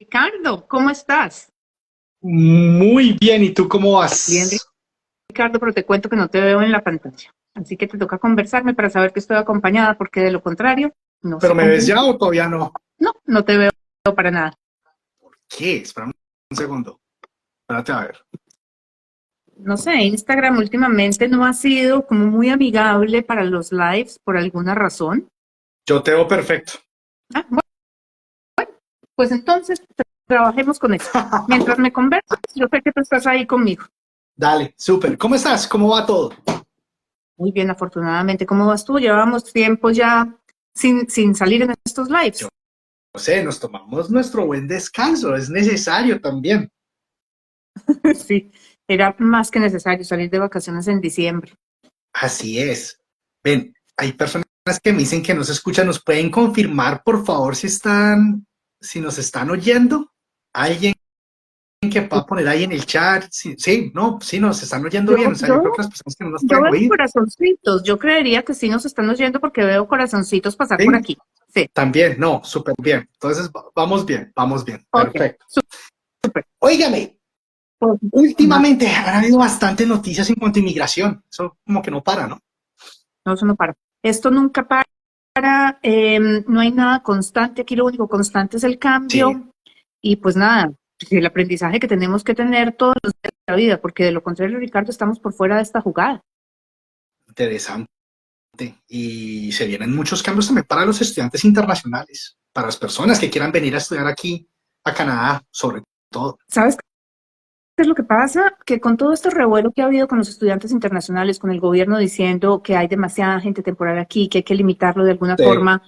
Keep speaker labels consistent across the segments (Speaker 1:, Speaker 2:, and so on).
Speaker 1: Ricardo, ¿cómo estás?
Speaker 2: Muy bien, ¿y tú cómo
Speaker 1: Bien,
Speaker 2: vas?
Speaker 1: Ricardo, pero te cuento que no te veo en la pantalla. Así que te toca conversarme para saber que estoy acompañada, porque de lo contrario, no
Speaker 2: ¿Pero
Speaker 1: sé
Speaker 2: me
Speaker 1: con
Speaker 2: ves
Speaker 1: quién.
Speaker 2: ya o todavía no?
Speaker 1: No, no te veo para nada.
Speaker 2: ¿Qué? Espera un segundo. Espérate a ver.
Speaker 1: No sé, Instagram últimamente no ha sido como muy amigable para los lives por alguna razón.
Speaker 2: Yo te veo perfecto.
Speaker 1: Bueno, pues entonces trabajemos con eso. Mientras me conversas, yo sé que tú estás ahí conmigo.
Speaker 2: Dale, súper. ¿Cómo estás? ¿Cómo va todo?
Speaker 1: Muy bien, afortunadamente. ¿Cómo vas tú? Llevamos tiempo ya sin salir en estos
Speaker 2: Yo
Speaker 1: lives.
Speaker 2: no sé, nos tomamos nuestro buen descanso. Es necesario también.
Speaker 1: Sí, era más que necesario salir de vacaciones en diciembre.
Speaker 2: Así es. Ven, hay personas que me dicen que no se escuchan. ¿Nos pueden confirmar, por favor, si nos están oyendo? ¿Alguien que pueda poner ahí en el chat? Sí, sí, no, sí, nos están oyendo
Speaker 1: Yo,
Speaker 2: bien. O sea, yo creo
Speaker 1: yo,
Speaker 2: que las personas que no nos
Speaker 1: yo
Speaker 2: pueden
Speaker 1: veo
Speaker 2: oír,
Speaker 1: corazoncitos. Yo creería que sí nos están oyendo porque veo corazoncitos pasar por
Speaker 2: sí.
Speaker 1: aquí. Sí,
Speaker 2: También, no, súper bien. Entonces, vamos bien,
Speaker 1: ok,
Speaker 2: perfecto.
Speaker 1: súper.
Speaker 2: Óigame,
Speaker 1: Pues, ajá,
Speaker 2: últimamente han habido bastantes noticias en cuanto a inmigración. Eso como que no para, ¿no?
Speaker 1: no, eso no para. Esto nunca para, no hay nada constante. Aquí lo único constante es el
Speaker 2: Sí,
Speaker 1: cambio y pues nada, el aprendizaje que tenemos que tener todos los días de la vida, porque de lo contrario, Ricardo, estamos por fuera de esta jugada.
Speaker 2: interesante. Y se vienen muchos cambios también para los estudiantes internacionales, para las personas que quieran venir a estudiar aquí a Canadá, sobre todo.
Speaker 1: ¿Sabes qué es lo que pasa? Que con todo este revuelo que ha habido con los estudiantes internacionales, con el gobierno diciendo que hay demasiada gente temporal aquí, que hay que limitarlo de alguna
Speaker 2: Sí,
Speaker 1: forma,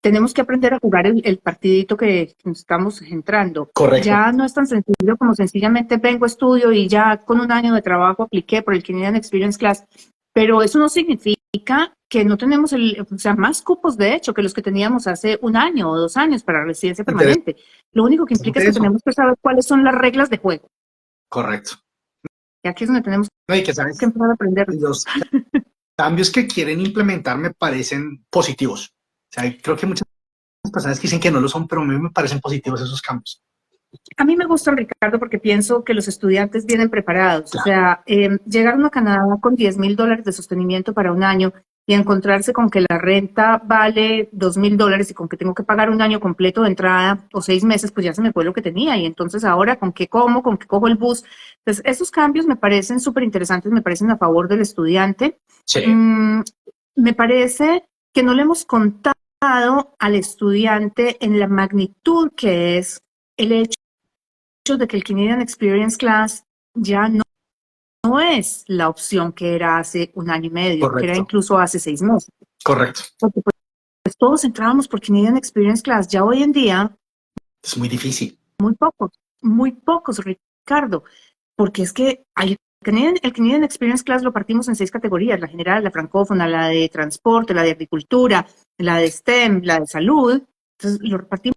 Speaker 1: tenemos que aprender a jugar el partidito que nos estamos entrando.
Speaker 2: correcto.
Speaker 1: Ya no es tan sencillo como sencillamente vengo, estudio y ya con un año de trabajo apliqué por el Canadian Experience Class, pero eso no significa que no tenemos o sea, más cupos de hecho que los que teníamos hace un año o 2 años para residencia
Speaker 2: Interesante
Speaker 1: permanente. Lo único que implica es que
Speaker 2: eso.
Speaker 1: tenemos que saber cuáles son las reglas de juego.
Speaker 2: Correcto.
Speaker 1: Y aquí es donde tenemos
Speaker 2: No, y que
Speaker 1: que
Speaker 2: sabes,
Speaker 1: empezar a aprender.
Speaker 2: los cambios que quieren implementar me parecen positivos. O sea, creo que muchas personas que dicen que no lo son, pero a mí me parecen positivos esos cambios.
Speaker 1: A mí me gusta, Ricardo, porque pienso que los estudiantes vienen preparados. O
Speaker 2: Claro,
Speaker 1: sea, llegaron a Canadá con $10,000 de sostenimiento para un año y encontrarse con que la renta vale $2,000 y con que tengo que pagar un año completo de entrada o 6 meses, pues ya se me fue lo que tenía. Y entonces ahora, ¿con qué como? ¿Con qué cojo el bus? Entonces, esos cambios me parecen súper interesantes, me parecen a favor del estudiante.
Speaker 2: sí,
Speaker 1: Mm, Me parece que no le hemos contado al estudiante en la magnitud que es el hecho de que el Canadian Experience Class ya no es la opción que era hace un año y medio, que era
Speaker 2: correcto,
Speaker 1: incluso hace 6 meses.
Speaker 2: correcto.
Speaker 1: Porque pues todos entrábamos por Canadian Experience Class. Ya hoy en día,
Speaker 2: Es muy difícil.
Speaker 1: muy pocos, Ricardo, porque es que el Canadian Experience Class lo partimos en 6 categorías: la general, la francófona, la de transporte, la de agricultura, la de STEM, la de salud. Entonces lo partimos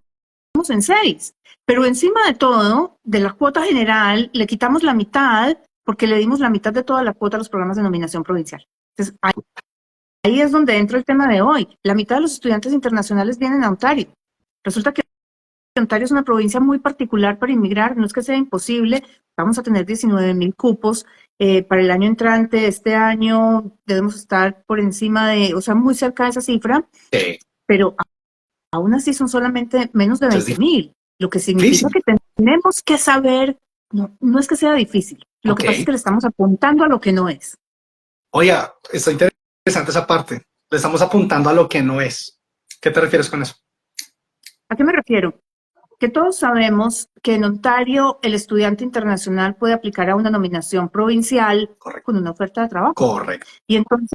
Speaker 1: en 6. Pero encima de todo, de la cuota general, le quitamos la mitad porque le dimos la mitad de toda la cuota a los programas de nominación provincial. Entonces, ahí es donde entra el tema de hoy. La mitad de los estudiantes internacionales vienen a Ontario. Resulta que Ontario es una provincia muy particular para inmigrar, no es que sea imposible, vamos a tener 19,000 cupos. Para el año entrante, este año debemos estar por encima de, o sea, muy cerca de esa cifra,
Speaker 2: Sí,
Speaker 1: pero aún así son solamente menos de
Speaker 2: es
Speaker 1: 20,000, lo que significa
Speaker 2: difícil.
Speaker 1: que tenemos que saber, no, no es que sea difícil, lo que
Speaker 2: Ok.
Speaker 1: pasa es que le estamos apuntando a lo que no es.
Speaker 2: Oiga, está interesante esa parte. Le estamos apuntando a lo que no es. ¿Qué te refieres con eso?
Speaker 1: ¿A qué me refiero? Que todos sabemos que en Ontario el estudiante internacional puede aplicar a una nominación provincial
Speaker 2: Correcto.
Speaker 1: con una oferta de trabajo.
Speaker 2: Correcto.
Speaker 1: Y entonces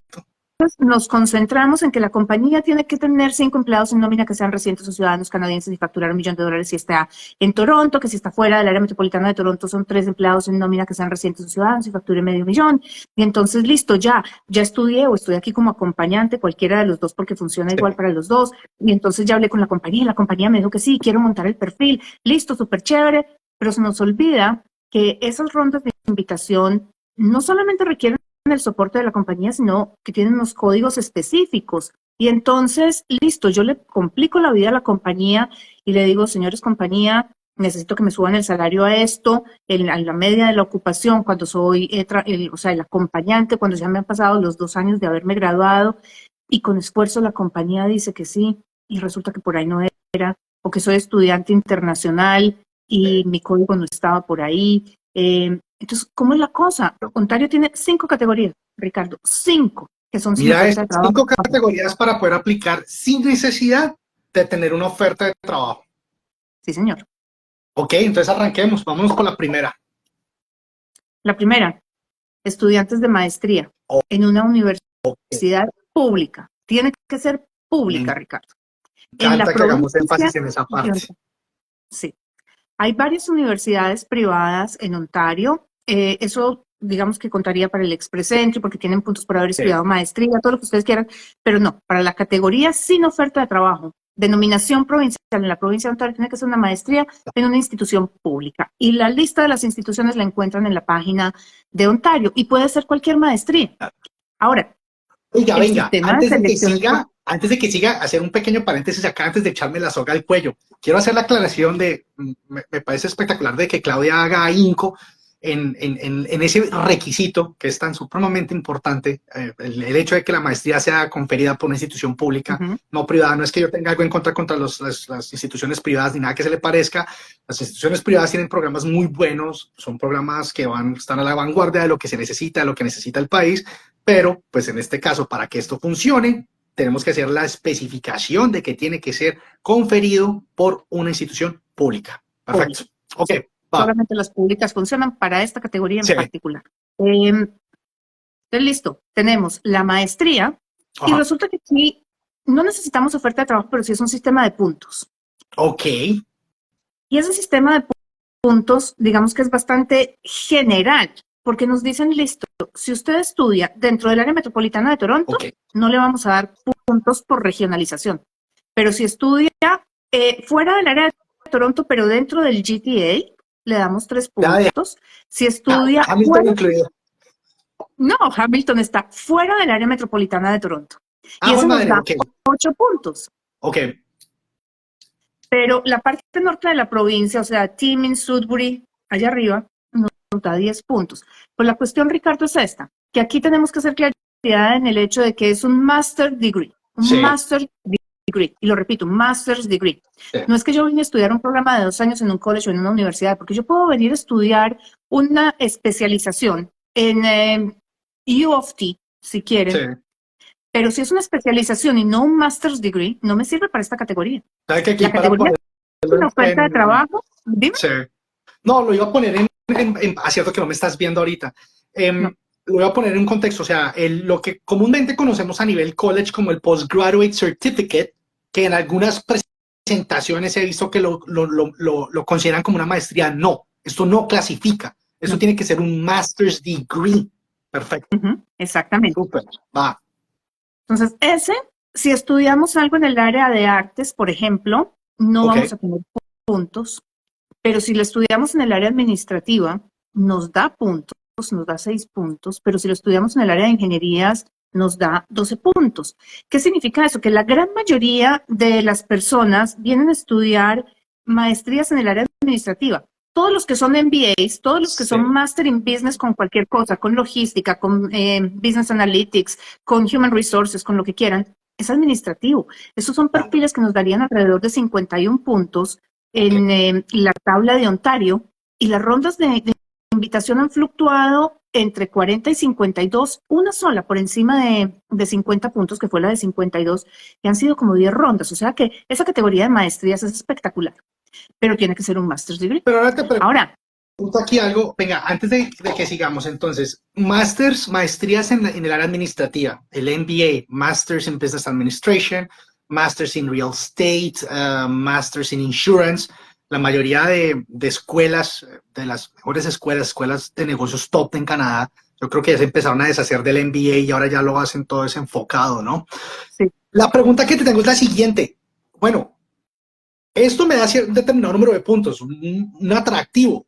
Speaker 1: nos concentramos en que la compañía tiene que tener 5 empleados en nómina que sean residentes o ciudadanos canadienses y facturar $1,000,000 si está en Toronto, que si está fuera del área metropolitana de Toronto son 3 empleados en nómina que sean residentes o ciudadanos y facture $500,000. Y entonces, listo, ya estudié o estoy aquí como acompañante, cualquiera de los dos, porque funciona igual
Speaker 2: Sí.
Speaker 1: para los dos. Y entonces ya hablé con la compañía me dijo que sí, quiero montar el perfil, listo, súper chévere, pero se nos olvida que esas rondas de invitación no solamente requieren el soporte de la compañía, sino que tienen unos códigos específicos. Y entonces, listo, yo le complico la vida a la compañía y le digo, señores compañía, necesito que me suban el salario a esto, a la media de la ocupación, cuando soy, o sea, el acompañante, cuando ya me han pasado los 2 años de haberme graduado, y con esfuerzo la compañía dice que sí, y resulta que por ahí no era, o que soy estudiante internacional y mi código no estaba por ahí. Entonces, ¿cómo es la cosa? Ontario tiene 5 categorías, Ricardo, 5, que son sin
Speaker 2: Mira, es
Speaker 1: oferta de trabajo.
Speaker 2: 5 categorías para poder aplicar sin necesidad de tener una oferta de trabajo.
Speaker 1: Sí, señor.
Speaker 2: Ok, entonces arranquemos. Vámonos con la primera.
Speaker 1: La primera, estudiantes de maestría en una universidad pública. Tiene que ser pública,
Speaker 2: Me
Speaker 1: Ricardo. En la
Speaker 2: encanta que hagamos
Speaker 1: provincia,
Speaker 2: énfasis en esa parte.
Speaker 1: sí. Hay varias universidades privadas en Ontario. Eso, digamos que contaría para el Express Entry, porque tienen puntos por haber
Speaker 2: Sí.
Speaker 1: estudiado maestría, todo lo que ustedes quieran, pero no, para la categoría sin oferta de trabajo, denominación provincial, en la provincia de Ontario tiene que ser una maestría en una institución pública. Y la lista de las instituciones la encuentran en la página de Ontario y puede ser cualquier maestría. Ahora,
Speaker 2: Oiga,
Speaker 1: el
Speaker 2: venga,
Speaker 1: sistema de selección.
Speaker 2: antes de que siga, hacer un pequeño paréntesis acá, antes de echarme la soga al cuello. Quiero hacer la aclaración me parece espectacular de que Claudia haga ahínco en ese requisito que es tan supremamente importante, el hecho de que la maestría sea conferida por una institución pública, no privada. No es que yo tenga algo en contra las instituciones privadas ni nada que se le parezca. Las instituciones privadas tienen programas muy buenos, son programas que están a la vanguardia de lo que se necesita, de lo que necesita el país, pero pues en este caso, para que esto funcione, tenemos que hacer la especificación de que tiene que ser conferido por una institución pública. Perfecto. Ok, va.
Speaker 1: Solamente las públicas funcionan para esta categoría en
Speaker 2: Sí.
Speaker 1: particular. Entonces, listo, tenemos la maestría y
Speaker 2: Ajá.
Speaker 1: resulta que aquí no necesitamos oferta de trabajo, pero sí es un sistema de puntos.
Speaker 2: Ok.
Speaker 1: Y ese sistema de puntos, digamos que es bastante general, porque nos dicen, listo, si usted estudia dentro del área metropolitana de Toronto,
Speaker 2: Ok.
Speaker 1: no le vamos a dar puntos por regionalización. Pero si estudia fuera del área de Toronto, pero dentro del GTA, le damos 3 puntos. Si estudia
Speaker 2: Hamilton
Speaker 1: fuera,
Speaker 2: incluido.
Speaker 1: no, Hamilton está fuera del área metropolitana de Toronto. Y
Speaker 2: Buen
Speaker 1: eso nos
Speaker 2: madre.
Speaker 1: da
Speaker 2: Ok.
Speaker 1: 8 puntos.
Speaker 2: Ok.
Speaker 1: Pero la parte norte de la provincia, o sea, Timmins, Sudbury, allá arriba, nos da 10 puntos. Pues la cuestión, Ricardo, es esta, que aquí tenemos que hacer claridad en el hecho de que es un master degree, un
Speaker 2: Sí.
Speaker 1: master degree, y lo repito, un master's degree.
Speaker 2: Sí.
Speaker 1: No es que yo vine a estudiar un programa de 2 años en un college o en una universidad, porque yo puedo venir a estudiar una especialización en U of T, si quieren,
Speaker 2: Sí.
Speaker 1: pero si es una especialización y no un master's degree, no me sirve para esta categoría.
Speaker 2: ¿Sabe que aquí
Speaker 1: La
Speaker 2: para
Speaker 1: categoría
Speaker 2: ponerlo
Speaker 1: de oferta de trabajo, dime.
Speaker 2: Sí. No, lo iba a poner cierto que no me estás viendo ahorita.
Speaker 1: No.
Speaker 2: Lo voy a poner en un contexto, o sea, lo que comúnmente conocemos a nivel college como el Postgraduate Certificate, que en algunas presentaciones he visto que lo consideran como una maestría. No, esto no clasifica. Esto
Speaker 1: No.
Speaker 2: tiene que ser un Master's Degree. Perfecto.
Speaker 1: Exactamente.
Speaker 2: Súper. Va.
Speaker 1: Entonces, si estudiamos algo en el área de artes, por ejemplo, no vamos a tener puntos, pero si lo estudiamos en el área administrativa, nos da puntos, nos da 6 puntos, pero si lo estudiamos en el área de ingenierías, nos da 12 puntos. ¿Qué significa eso? Que la gran mayoría de las personas vienen a estudiar maestrías en el área administrativa. Todos los que son MBAs, todos los que son Master in Business con cualquier cosa, con logística, con Business Analytics, con Human Resources, con lo que quieran, es administrativo. Esos son perfiles que nos darían alrededor de 51 puntos en la tabla de Ontario, y las rondas de invitación han fluctuado entre 40 y 52, una sola por encima de 50 puntos, que fue la de 52, y han sido como 10 rondas. O sea que esa categoría de maestrías es espectacular, pero tiene que ser un master's degree.
Speaker 2: Pero ahora te pregunto
Speaker 1: Ahora,
Speaker 2: aquí algo, venga, antes de que sigamos, entonces, maestrías en el área administrativa, el MBA, Masters in Business Administration, Masters in Real Estate, Masters in Insurance, la mayoría de escuelas, de las mejores escuelas de negocios top en Canadá, yo creo que ya se empezaron a deshacer del MBA y ahora ya lo hacen todo desenfocado, ¿no?
Speaker 1: sí.
Speaker 2: La pregunta que te tengo es la siguiente. Bueno, esto me da un determinado número de puntos, un atractivo,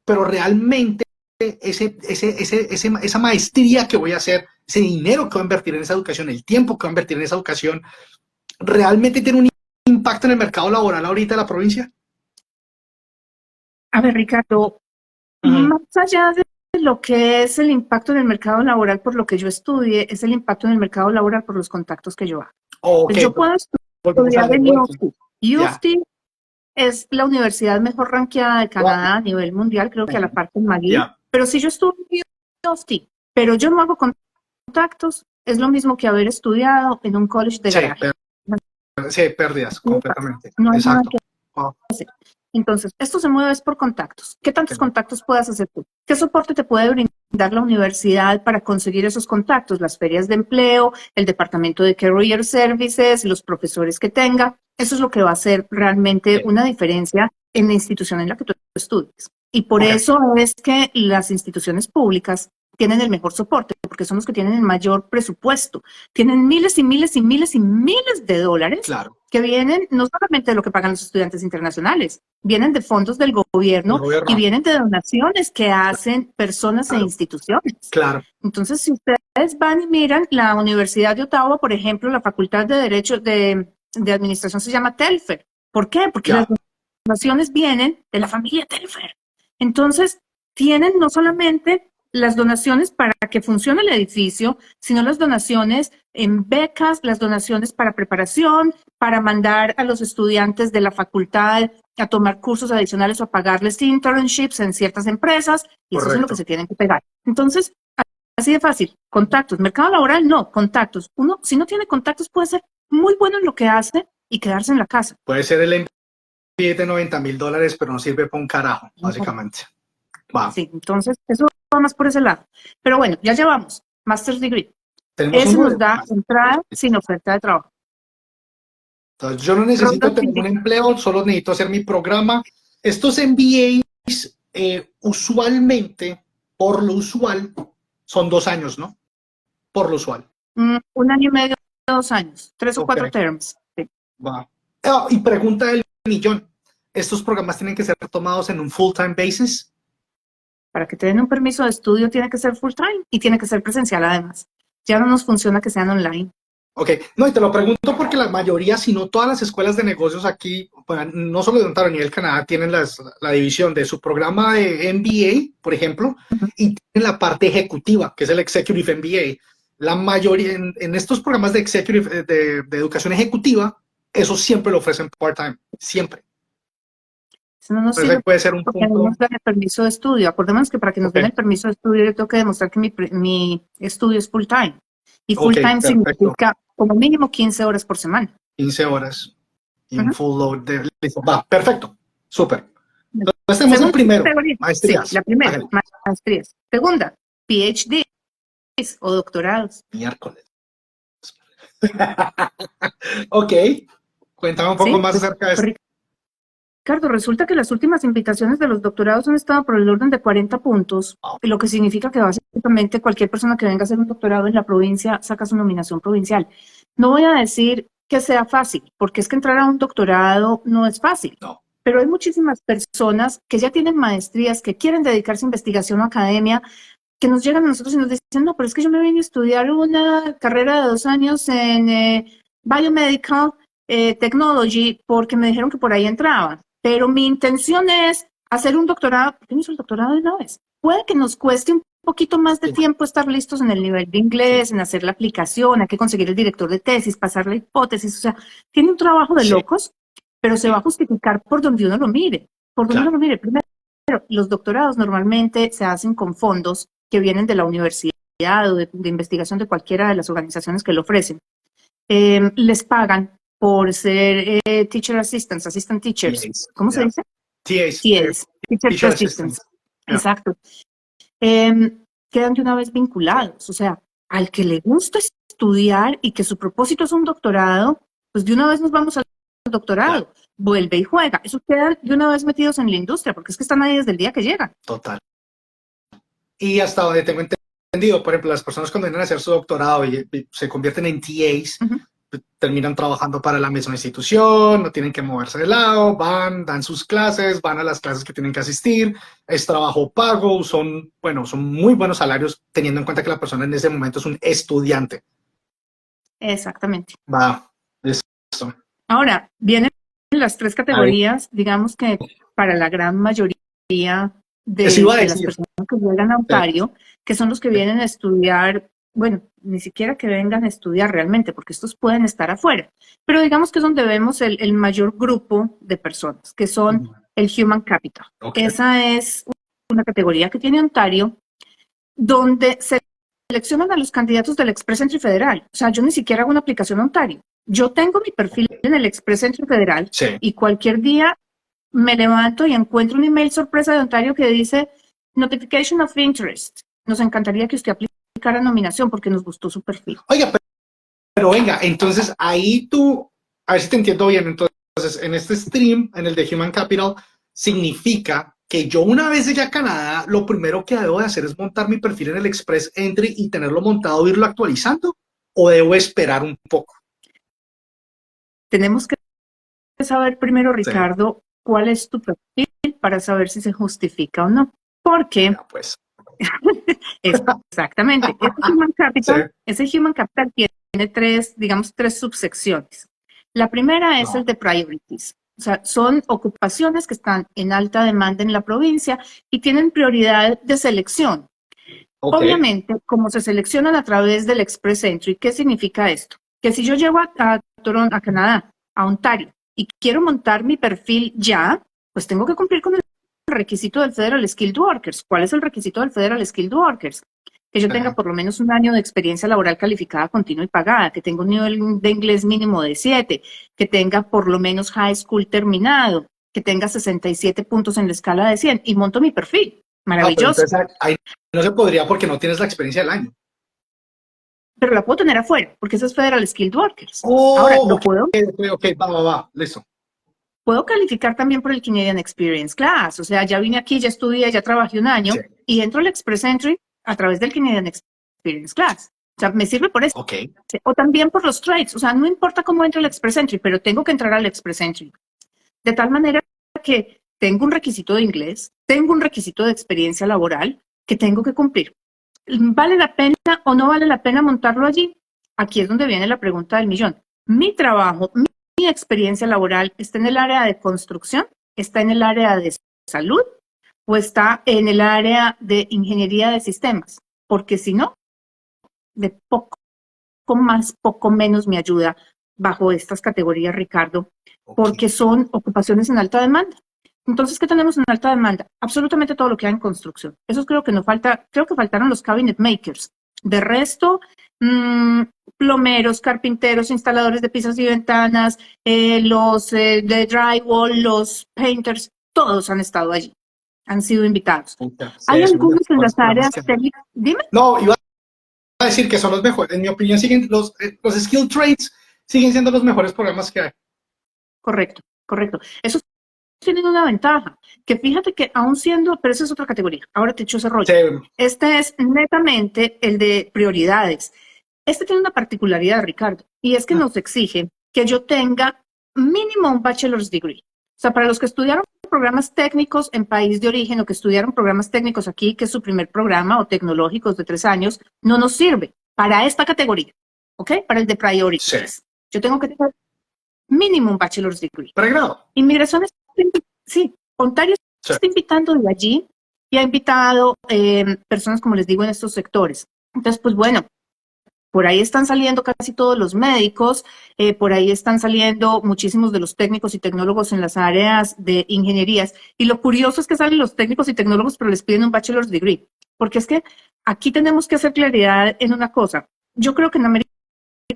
Speaker 2: pero realmente esa maestría que voy a hacer, ese dinero que voy a invertir en esa educación, el tiempo que voy a invertir en esa educación, ¿realmente tiene un impacto en el mercado laboral ahorita de la provincia?
Speaker 1: A ver, Ricardo, más allá de lo que es el impacto en el mercado laboral por lo que yo estudie, es el impacto en el mercado laboral por los contactos que yo hago.
Speaker 2: Ok,
Speaker 1: Pues yo puedo
Speaker 2: volvemos al
Speaker 1: estudiar en
Speaker 2: networking.
Speaker 1: UofT.
Speaker 2: Ya,
Speaker 1: UofT es la universidad mejor rankeada de
Speaker 2: wow,
Speaker 1: Canadá a nivel mundial, creo que a la parte de McGill.
Speaker 2: ya,
Speaker 1: Pero si yo estudio en UofT, pero yo no hago contactos, es lo mismo que haber estudiado en un college de
Speaker 2: sí,
Speaker 1: garaje.
Speaker 2: sí, pérdidas, completamente.
Speaker 1: No hay nada
Speaker 2: Exacto.
Speaker 1: que
Speaker 2: Wow,
Speaker 1: hacer. Entonces, esto se mueve es por contactos. ¿Qué
Speaker 2: qué
Speaker 1: tantos
Speaker 2: bueno.
Speaker 1: contactos puedas hacer tú? ¿Qué soporte te puede brindar la universidad para conseguir esos contactos? Las ferias de empleo, el departamento de Career Services, los profesores que tenga. Eso es lo que va a hacer realmente
Speaker 2: Sí,
Speaker 1: una diferencia en la institución en la que tú estudies. Y por
Speaker 2: ok,
Speaker 1: eso es que las instituciones públicas tienen el mejor soporte, porque son los que tienen el mayor presupuesto. Tienen miles y miles y miles y miles de dólares
Speaker 2: claro.
Speaker 1: que vienen no solamente de lo que pagan los estudiantes internacionales, vienen de fondos del
Speaker 2: El
Speaker 1: gobierno y
Speaker 2: gobierno,
Speaker 1: vienen de donaciones que hacen personas e
Speaker 2: claro,
Speaker 1: instituciones.
Speaker 2: claro.
Speaker 1: Entonces, si ustedes van y miran la Universidad de Ottawa, por ejemplo, la Facultad de Derecho de Administración se llama Telfer. ¿Por qué? Porque las
Speaker 2: Ya,
Speaker 1: donaciones vienen de la familia Telfer. Entonces, tienen no solamente las donaciones para que funcione el edificio, sino las donaciones en becas, las donaciones para preparación, para mandar a los estudiantes de la facultad a tomar cursos adicionales o a pagarles internships en ciertas empresas, y eso es en lo que
Speaker 2: correcto.
Speaker 1: se tienen que pegar. Entonces, así de fácil, contactos. Mercado laboral, no, contactos. Uno, si no tiene contactos, puede ser muy bueno en lo que hace y quedarse en la casa.
Speaker 2: Puede ser el MBA de $90,000, pero no sirve para un carajo, básicamente. Va,
Speaker 1: Sí, entonces eso va más por ese lado. Pero bueno, ya llevamos Master's Degree.
Speaker 2: tenemos
Speaker 1: Ese
Speaker 2: uno
Speaker 1: nos
Speaker 2: de
Speaker 1: da
Speaker 2: más.
Speaker 1: entrada sin oferta de trabajo.
Speaker 2: Entonces, yo no necesito tener un empleo, solo necesito hacer mi programa. Estos MBAs, usualmente, por lo usual, son 2 años, ¿no? Por lo usual.
Speaker 1: Un año y medio, 2 años, 3 o 4
Speaker 2: Ok,
Speaker 1: terms. Sí.
Speaker 2: va. Y pregunta del millón. ¿Estos programas tienen que ser tomados en un full-time basis?
Speaker 1: Para que te den un permiso de estudio tiene que ser full time y tiene que ser presencial además. Ya no nos funciona que sean online.
Speaker 2: Ok, no, y te lo pregunto porque la mayoría, si no todas las escuelas de negocios aquí, bueno, no solo de Ontario, a nivel Canadá, tienen la división de su programa de MBA, por ejemplo, y tienen la parte ejecutiva, que es el Executive MBA. La mayoría, en estos programas de Executive, de educación ejecutiva, eso siempre lo ofrecen part-time, siempre.
Speaker 1: Eso no nos
Speaker 2: Ese
Speaker 1: sirve
Speaker 2: puede ser un
Speaker 1: porque no
Speaker 2: punto.
Speaker 1: nos dan el permiso de estudio. Acordémonos que para que nos
Speaker 2: Ok,
Speaker 1: den el permiso de estudio yo tengo que demostrar que mi estudio es full time. Y full
Speaker 2: ok,
Speaker 1: time
Speaker 2: perfecto.
Speaker 1: significa como mínimo 15 horas por semana.
Speaker 2: 15 horas y un
Speaker 1: Ujú.
Speaker 2: full load de. Listo, va, perfecto, súper. Entonces tenemos el
Speaker 1: Segunda
Speaker 2: primero,
Speaker 1: categoría. Sí,
Speaker 2: maestrías.
Speaker 1: la primera,
Speaker 2: Hágale.
Speaker 1: maestrías. Segunda, PhDs o doctorados.
Speaker 2: Miércoles. Ok, cuéntame un poco
Speaker 1: ¿Sí?
Speaker 2: más
Speaker 1: Pues,
Speaker 2: acerca de esto.
Speaker 1: Ricardo, resulta que las últimas invitaciones de los doctorados han estado por el orden de 40 puntos, lo que significa que básicamente cualquier persona que venga a hacer un doctorado en la provincia saca su nominación provincial. No voy a decir que sea fácil, porque es que entrar a un doctorado no es fácil,
Speaker 2: No,
Speaker 1: pero hay muchísimas personas que ya tienen maestrías, que quieren dedicarse a investigación o academia, que nos llegan a nosotros y nos dicen, no, pero es que yo me vine a estudiar una carrera de 2 años en Biomedical Technology porque me dijeron que por ahí entraba. Pero mi intención es hacer un doctorado. ¿Por qué no hizo el doctorado de una vez? Puede que nos cueste un poquito más de
Speaker 2: sí,
Speaker 1: tiempo estar listos en el nivel de
Speaker 2: sí,
Speaker 1: inglés, en hacer la aplicación, hay que conseguir el director de tesis, pasar la hipótesis, o sea, tiene un trabajo de
Speaker 2: sí,
Speaker 1: locos, pero se va a
Speaker 2: sí,
Speaker 1: justificar por donde uno lo mire, por donde uno
Speaker 2: claro,
Speaker 1: lo mire. Primero, los doctorados normalmente se hacen con fondos que vienen de la universidad o de investigación de cualquiera de las organizaciones que lo ofrecen. Les pagan por ser teacher assistants, assistant teachers.
Speaker 2: TAs,
Speaker 1: ¿Cómo se
Speaker 2: ya.
Speaker 1: dice?
Speaker 2: TAs,
Speaker 1: TAs, teacher
Speaker 2: Teacher
Speaker 1: assistants.
Speaker 2: Assistants, ya.
Speaker 1: Exacto. Quedan de una vez vinculados. O sea, al que le gusta estudiar y que su propósito es un doctorado, pues de una vez nos vamos al
Speaker 2: Claro,
Speaker 1: doctorado. Vuelve y juega. Eso quedan de una vez metidos en la industria, porque es que están ahí desde el día que llegan.
Speaker 2: total. Y hasta donde tengo entendido, por ejemplo, las personas cuando vienen a hacer su doctorado y se convierten en TAs,
Speaker 1: Ujú.
Speaker 2: terminan trabajando para la misma institución, no tienen que moverse de lado, van, dan sus clases, van a las clases que tienen que asistir, es trabajo pago, son, bueno, son muy buenos salarios teniendo en cuenta que la persona en ese momento es un estudiante.
Speaker 1: Exactamente.
Speaker 2: Va, listo.
Speaker 1: Ahora, vienen las tres
Speaker 2: A ver,
Speaker 1: categorías, digamos que para la gran mayoría
Speaker 2: Eso iba a
Speaker 1: de las
Speaker 2: decir.
Speaker 1: personas que llegan a Ontario, que son los que vienen a estudiar, bueno, ni siquiera que vengan a estudiar realmente, porque estos pueden estar afuera, pero digamos que es donde vemos el mayor grupo de personas, que son el Human Capital.
Speaker 2: Okay.
Speaker 1: Esa es una categoría que tiene Ontario, donde se seleccionan a los candidatos del Express Entry Federal. O sea, yo ni siquiera hago una aplicación a Ontario. Yo tengo mi perfil en el Express Entry Federal
Speaker 2: Sí.
Speaker 1: y cualquier día me levanto y encuentro un email sorpresa de Ontario que dice Notification of Interest. Nos encantaría que usted aplicara nominación porque nos gustó su perfil.
Speaker 2: Oiga, pero venga, entonces ahí tú, a ver si te entiendo bien, entonces en este stream, en el de Human Capital, significa que yo una vez llegué a Canadá, lo primero que debo de hacer es montar mi perfil en el Express Entry y tenerlo montado, irlo actualizando, o debo esperar un poco.
Speaker 1: Tenemos que saber primero, Ricardo, cuál es tu perfil para saber si se justifica o no. Porque
Speaker 2: Ya, pues.
Speaker 1: exactamente, ese Human Capital tiene tres, digamos, tres subsecciones. La primera es el de priorities. O sea, son ocupaciones que están en alta demanda en la provincia y tienen prioridad de selección.
Speaker 2: Okay.
Speaker 1: Obviamente, como se seleccionan a través del Express Entry, ¿qué significa esto? Que si yo llego a Toronto, a Canadá, a Ontario, y quiero montar mi perfil ya, pues tengo que cumplir con el requisito del Federal Skilled Workers. ¿Cuál es el requisito del Federal Skilled Workers? Que yo tenga por lo menos un año de experiencia laboral calificada, continua y pagada, que tenga un nivel de inglés mínimo de 7, que tenga por lo menos high school terminado, que tenga 67 puntos en la escala de 100 y monto mi perfil. Maravilloso.
Speaker 2: Pero entonces ahí no se podría porque no tienes la experiencia del año.
Speaker 1: Pero la puedo tener afuera, porque eso es Federal Skilled Workers.
Speaker 2: Oh,
Speaker 1: ahora, lo
Speaker 2: ok, va, listo.
Speaker 1: Puedo calificar también por el Canadian Experience Class, o sea, ya vine aquí, ya estudié, ya trabajé un año y entro al Express Entry a través del Canadian Experience Class. O sea, me sirve por eso.
Speaker 2: Okay.
Speaker 1: O también por los trades, o sea, no importa cómo entro al Express Entry, pero tengo que entrar al Express Entry. De tal manera que tengo un requisito de inglés, tengo un requisito de experiencia laboral que tengo que cumplir. ¿Vale la pena o no vale la pena montarlo allí? Aquí es donde viene la pregunta del millón. Mi trabajo, mi experiencia laboral está en el área de construcción, está en el área de salud o está en el área de ingeniería de sistemas, porque si no, de poco más, poco menos me ayuda bajo estas categorías, Ricardo, porque son ocupaciones en alta demanda. Entonces, ¿qué tenemos en alta demanda? Absolutamente todo lo que hay en construcción. Eso creo que no falta, creo que faltaron los cabinet makers. De resto, plomeros, carpinteros, instaladores de pisos y ventanas, los de drywall, los painters, todos han estado allí, han sido invitados. Hay algunos en las áreas técnicas. Dime.
Speaker 2: No, iba a decir que son los mejores. En mi opinión, siguen los Skill Trades siguen siendo los mejores programas que hay.
Speaker 1: Correcto, correcto. Eso tienen una ventaja, que fíjate que aún siendo, pero esa es otra categoría, ahora te echo ese rollo.
Speaker 2: Sí.
Speaker 1: Este es netamente el de prioridades. Este tiene una particularidad, Ricardo, y es que nos exige que yo tenga mínimo un bachelor's degree. O sea, para los que estudiaron programas técnicos en país de origen o que estudiaron programas técnicos aquí, que es su primer programa, o tecnológicos de 3 años, no nos sirve para esta categoría, ¿ok? Para el de priorities.
Speaker 2: Sí.
Speaker 1: Yo tengo que tener mínimo un bachelor's degree.
Speaker 2: Pregrado.
Speaker 1: Inmigración, sí, Ontario está invitando de allí y ha invitado personas, como les digo, en estos sectores. Entonces, pues bueno, por ahí están saliendo casi todos los médicos, por ahí están saliendo muchísimos de los técnicos y tecnólogos en las áreas de ingenierías. Y lo curioso es que salen los técnicos y tecnólogos, pero les piden un bachelor's degree. Porque es que aquí tenemos que hacer claridad en una cosa. Yo creo que en América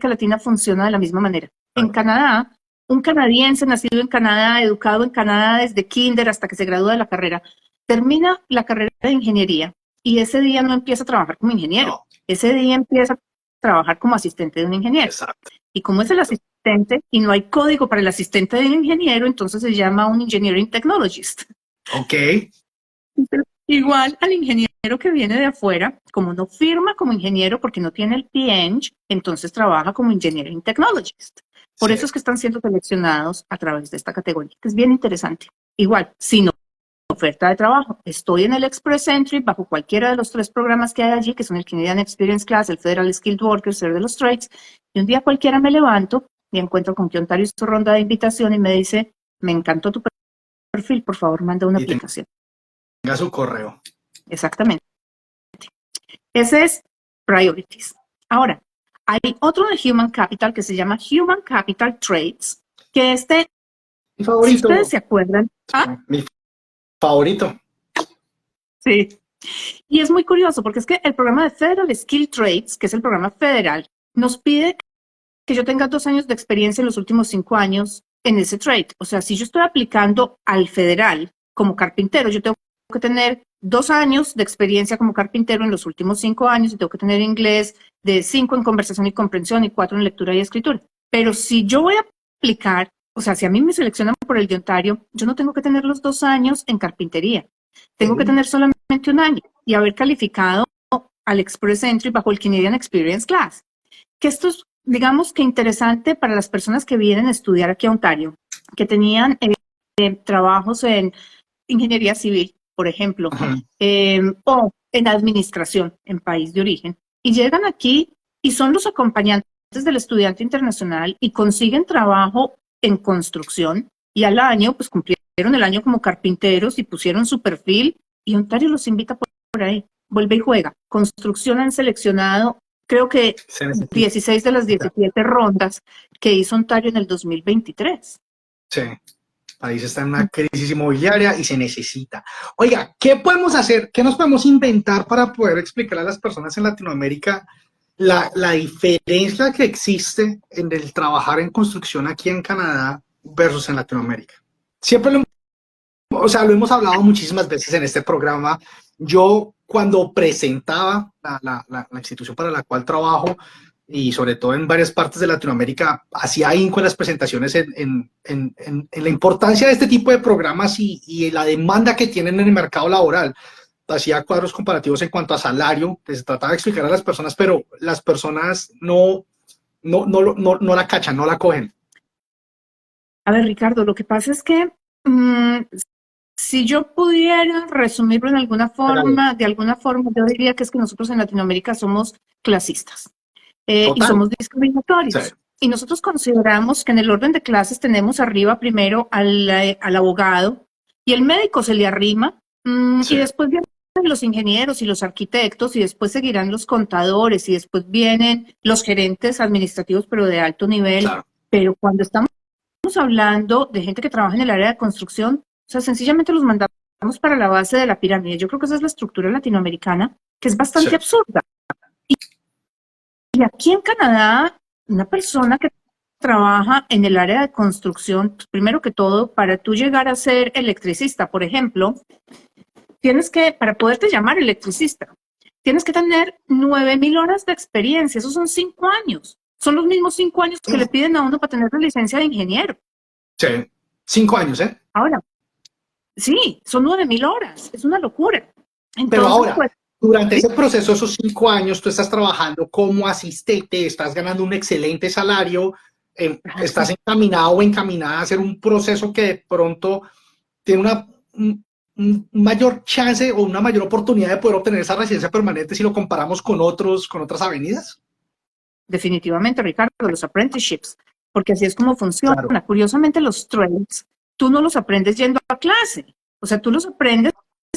Speaker 1: Latina funciona de la misma manera. En Canadá, un canadiense nacido en Canadá, educado en Canadá desde kinder hasta que se gradúa de la carrera, termina la carrera de ingeniería y ese día no empieza a trabajar como ingeniero. No. Ese día empieza a trabajar como asistente de un ingeniero.
Speaker 2: Exacto.
Speaker 1: Y como es el asistente y no hay código para el asistente de un ingeniero, entonces se llama un engineering technologist.
Speaker 2: Ok.
Speaker 1: Igual al ingeniero que viene de afuera, como no firma como ingeniero porque no tiene el PhD, entonces trabaja como engineering technologist. Por eso es que están siendo seleccionados a través de esta categoría, que es bien interesante. Igual, si no oferta de trabajo, estoy en el Express Entry bajo cualquiera de los 3 programas que hay allí, que son el Canadian Experience Class, el Federal Skilled Workers, el de los Trades, y un día cualquiera me levanto y encuentro con que Ontario hizo ronda de invitación y me dice, me encantó tu perfil, por favor, manda una aplicación.
Speaker 2: su correo.
Speaker 1: Exactamente. Ese es Priorities. Ahora, hay otro de Human Capital que se llama Human Capital Traits, que
Speaker 2: Mi
Speaker 1: si
Speaker 2: favorito.
Speaker 1: ustedes se acuerdan,
Speaker 2: Mi favorito.
Speaker 1: sí. Y es muy curioso porque es que el programa de Federal Skill Traits, que es el programa federal, nos pide que yo tenga 2 años de experiencia en los últimos 5 años en ese trade. O sea, si yo estoy aplicando al federal como carpintero, yo tengo que tener 2 años de experiencia como carpintero en los últimos 5 años y tengo que tener inglés de 5 en conversación y comprensión y 4 en lectura y escritura. Pero si yo voy a aplicar, o sea, si a mí me seleccionan por el de Ontario, yo no tengo que tener los 2 años en carpintería. Tengo que tener solamente 1 año y haber calificado al Express Entry bajo el Canadian Experience Class. Que esto es, digamos que interesante para las personas que vienen a estudiar aquí a Ontario, que tenían trabajos en ingeniería civil, por ejemplo, o en administración en país de origen, y llegan aquí y son los acompañantes del estudiante internacional y consiguen trabajo en construcción y al año, pues cumplieron el año como carpinteros y pusieron su perfil y Ontario los invita por ahí, vuelve y juega. Construcción han seleccionado, creo que 16 de las 17 rondas que hizo Ontario en el 2023.
Speaker 2: Sí. El país está en una crisis inmobiliaria y se necesita. Oiga, ¿qué podemos hacer? ¿Qué nos podemos inventar para poder explicar a las personas en Latinoamérica la diferencia que existe en el trabajar en construcción aquí en Canadá versus en Latinoamérica? Siempre lo hemos hablado muchísimas veces en este programa. Yo, cuando presentaba la institución para la cual trabajo, y sobre todo en varias partes de Latinoamérica, hacía ahínco en las presentaciones en la importancia de este tipo de programas y la demanda que tienen en el mercado laboral. Hacía cuadros comparativos en cuanto a salario, les trataba de explicar a las personas, pero las personas no la cachan, no la cogen.
Speaker 1: A ver, Ricardo, lo que pasa es que si yo pudiera resumirlo en alguna forma, de alguna forma, yo diría que es que nosotros en Latinoamérica somos clasistas y somos discriminatorios. Sí. Y nosotros consideramos que en el orden de clases tenemos arriba primero al abogado y el médico se le arrima sí. Y después vienen los ingenieros y los arquitectos y después seguirán los contadores y después vienen los gerentes administrativos pero de alto nivel. Claro. Pero cuando estamos hablando de gente que trabaja en el área de construcción, o sea, sencillamente los mandamos para la base de la pirámide. Yo creo que esa es la estructura latinoamericana, que es bastante sí. absurda. Y aquí en Canadá, una persona que trabaja en el área de construcción, pues primero que todo, para tú llegar a ser electricista, por ejemplo, tienes que, para poderte llamar electricista, tienes que tener 9,000 horas de experiencia. Esos son 5 años. Son los mismos 5 años que le piden a uno para tener la licencia de ingeniero.
Speaker 2: Sí, 5 años, ¿eh?
Speaker 1: Ahora, sí, son 9,000 horas. Es una locura.
Speaker 2: Entonces, pero ahora, pues, durante ese proceso, esos 5 años, tú estás trabajando como asistente, estás ganando un excelente salario, estás encaminado o encaminada a hacer un proceso que de pronto tiene un mayor chance o una mayor oportunidad de poder obtener esa residencia permanente si lo comparamos con otras avenidas.
Speaker 1: Definitivamente, Ricardo, los apprenticeships, porque así es como funciona. Claro. Curiosamente, los trades, tú no los aprendes yendo a clase, o sea, tú los aprendes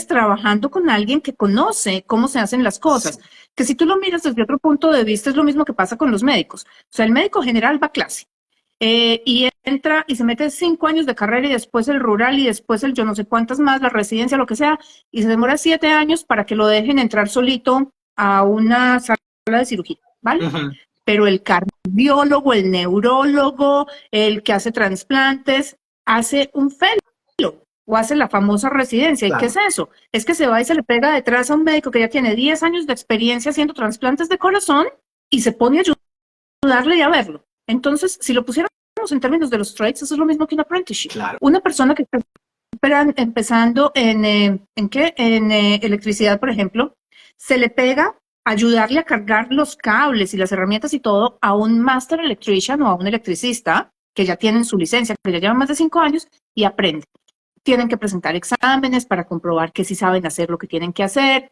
Speaker 1: trabajando con alguien que conoce cómo se hacen las cosas, que si tú lo miras desde otro punto de vista es lo mismo que pasa con los médicos. O sea, el médico general va a clase y entra y se mete 5 años de carrera y después el rural y después el yo no sé cuántas más, la residencia, lo que sea, y se demora 7 años para que lo dejen entrar solito a una sala de cirugía, ¿vale? Uh-huh. Pero el cardiólogo, el neurólogo, el que hace trasplantes, hace un fellow o hace la famosa residencia. Claro. ¿Y qué es eso? Es que se va y se le pega detrás a un médico que ya tiene 10 años de experiencia haciendo trasplantes de corazón y se pone a ayudarle y a verlo. Entonces, si lo pusiéramos en términos de los trades, eso es lo mismo que un apprenticeship. Claro. Una persona que está empezando en electricidad, por ejemplo, se le pega ayudarle a cargar los cables y las herramientas y todo a un master electrician o a un electricista que ya tienen su licencia, que ya llevan más de 5 años y aprende. Tienen que presentar exámenes para comprobar que sí saben hacer lo que tienen que hacer.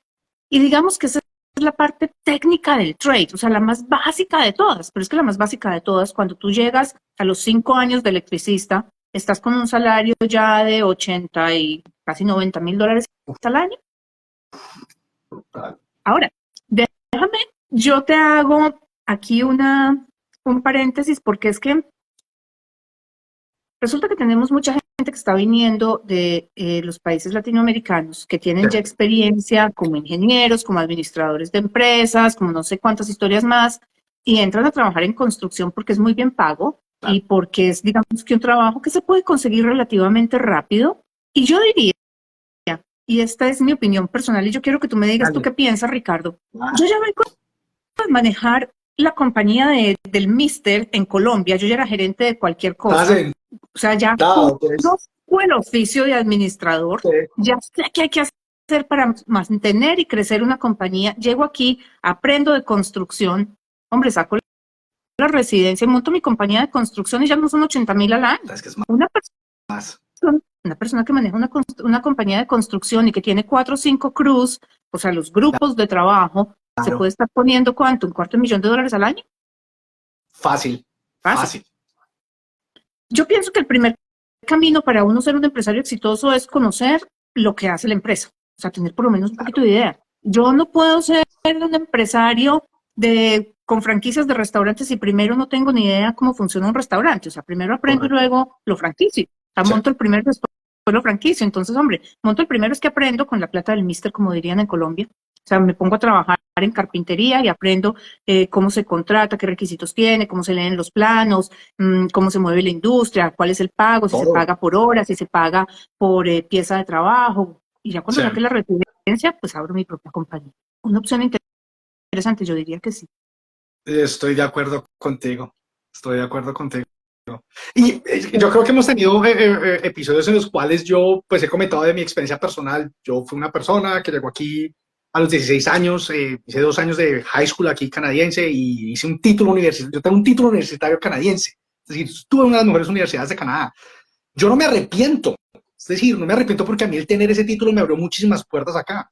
Speaker 1: Y digamos que esa es la parte técnica del trade, o sea, la más básica de todas. Pero es que la más básica de todas, cuando tú llegas a los 5 años de electricista, estás con un salario ya de 80 y casi $90,000 al año. Ahora, déjame, yo te hago aquí un paréntesis, porque es que resulta que tenemos mucha gente que está viniendo de los países latinoamericanos que tienen ya experiencia como ingenieros, como administradores de empresas, como no sé cuántas historias más, y entran a trabajar en construcción porque es muy bien pago y porque es, digamos, que un trabajo que se puede conseguir relativamente rápido. Y yo diría, y esta es mi opinión personal, y yo quiero que tú me digas tú qué piensas, Ricardo. Yo ya vengo a manejar la compañía del Mister en Colombia, yo ya era gerente de cualquier cosa. O sea, ya conozco el oficio de administrador, ya sé qué hay que hacer para mantener y crecer una compañía. Llego aquí, aprendo de construcción, hombre, saco la residencia, monto mi compañía de construcción y ya no son 80,000 al año.
Speaker 2: Es que es
Speaker 1: Una persona que maneja una compañía de construcción y que tiene 4 o 5 crews, o sea, los grupos de trabajo, se puede estar poniendo ¿cuánto? $250,000 al año.
Speaker 2: Fácil.
Speaker 1: Yo pienso que el primer camino para uno ser un empresario exitoso es conocer lo que hace la empresa, o sea, tener por lo menos un poquito de idea. Yo no puedo ser un empresario con franquicias de restaurantes si primero no tengo ni idea cómo funciona un restaurante. O sea, primero aprendo y luego lo franquicio. O sea, monto el primero, después lo franquicio. Entonces, hombre, monto el primero es que aprendo con la plata del Mister, como dirían en Colombia. O sea, me pongo a trabajar en carpintería y aprendo cómo se contrata, qué requisitos tiene, cómo se leen los planos, cómo se mueve la industria, cuál es el pago, si se paga por horas, si se paga por pieza de trabajo. Y ya cuando saque la residencia, pues abro mi propia compañía. Una opción interesante, yo diría que sí.
Speaker 2: Estoy de acuerdo contigo. Y yo creo que hemos tenido episodios en los cuales yo pues he comentado de mi experiencia personal. Yo fui una persona que llegó aquí a los 16 años, hice 2 años de high school aquí canadiense y hice un título universitario. Yo tengo un título universitario canadiense, es decir, estuve en una de las mejores universidades de Canadá. Yo no me arrepiento, es decir, no me arrepiento porque a mí el tener ese título me abrió muchísimas puertas acá.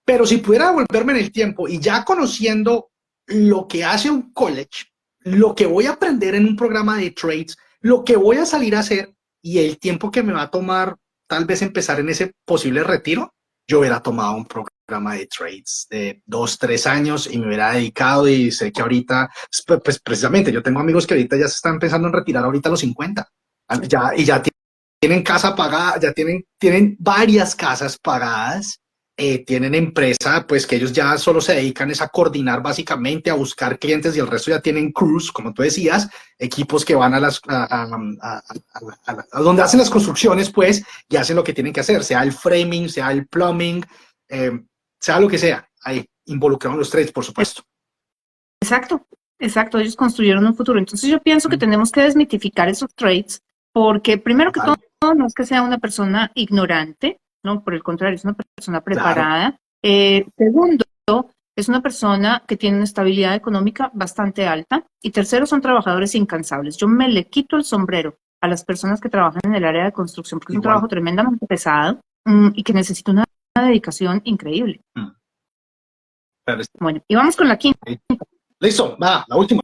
Speaker 2: Pero si pudiera volverme en el tiempo y ya conociendo lo que hace un college, lo que voy a aprender en un programa de trades, lo que voy a salir a hacer y el tiempo que me va a tomar tal vez empezar en ese posible retiro, yo hubiera tomado un programa de trades de 2, 3 años y me hubiera dedicado. Y sé que ahorita, pues precisamente yo tengo amigos que ahorita ya se están pensando en retirar ahorita a los 50 y ya tienen casa pagada, ya tienen varias casas pagadas. Tienen empresa, pues que ellos ya solo se dedican es a coordinar básicamente, a buscar clientes, y el resto ya tienen crews, como tú decías, equipos que van a donde hacen las construcciones, pues, y hacen lo que tienen que hacer, sea el framing, sea el plumbing, sea lo que sea, ahí involucrados los trades, por supuesto.
Speaker 1: Exacto, ellos construyeron un futuro. Entonces yo pienso que tenemos que desmitificar esos trades, porque primero que todo, no es que sea una persona ignorante, no, por el contrario, es una persona preparada. Segundo, es una persona que tiene una estabilidad económica bastante alta. Y tercero, son trabajadores incansables. Yo me le quito el sombrero a las personas que trabajan en el área de construcción, porque es un trabajo tremendamente pesado y que necesita una dedicación increíble. Bueno, y vamos con la quinta.
Speaker 2: Listo, va, la última.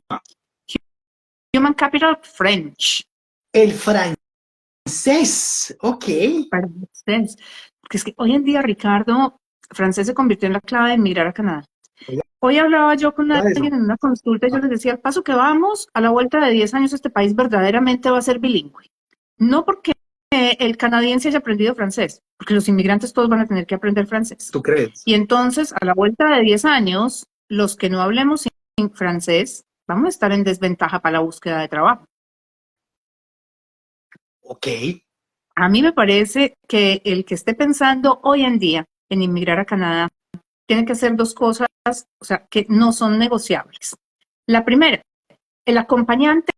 Speaker 1: Human Capital French.
Speaker 2: El francés, ok.
Speaker 1: Francés. Porque es que hoy en día, Ricardo, francés se convirtió en la clave de emigrar a Canadá. Hoy hablaba yo con alguien en una consulta y yo les decía, al paso que vamos, a la vuelta de 10 años este país verdaderamente va a ser bilingüe. No porque el canadiense haya aprendido francés, porque los inmigrantes todos van a tener que aprender francés.
Speaker 2: ¿Tú crees?
Speaker 1: Y entonces, a la vuelta de 10 años, los que no hablemos en francés, vamos a estar en desventaja para la búsqueda de trabajo.
Speaker 2: Ok.
Speaker 1: A mí me parece que el que esté pensando hoy en día en inmigrar a Canadá tiene que hacer 2 cosas, o sea, que no son negociables. La primera, el acompañante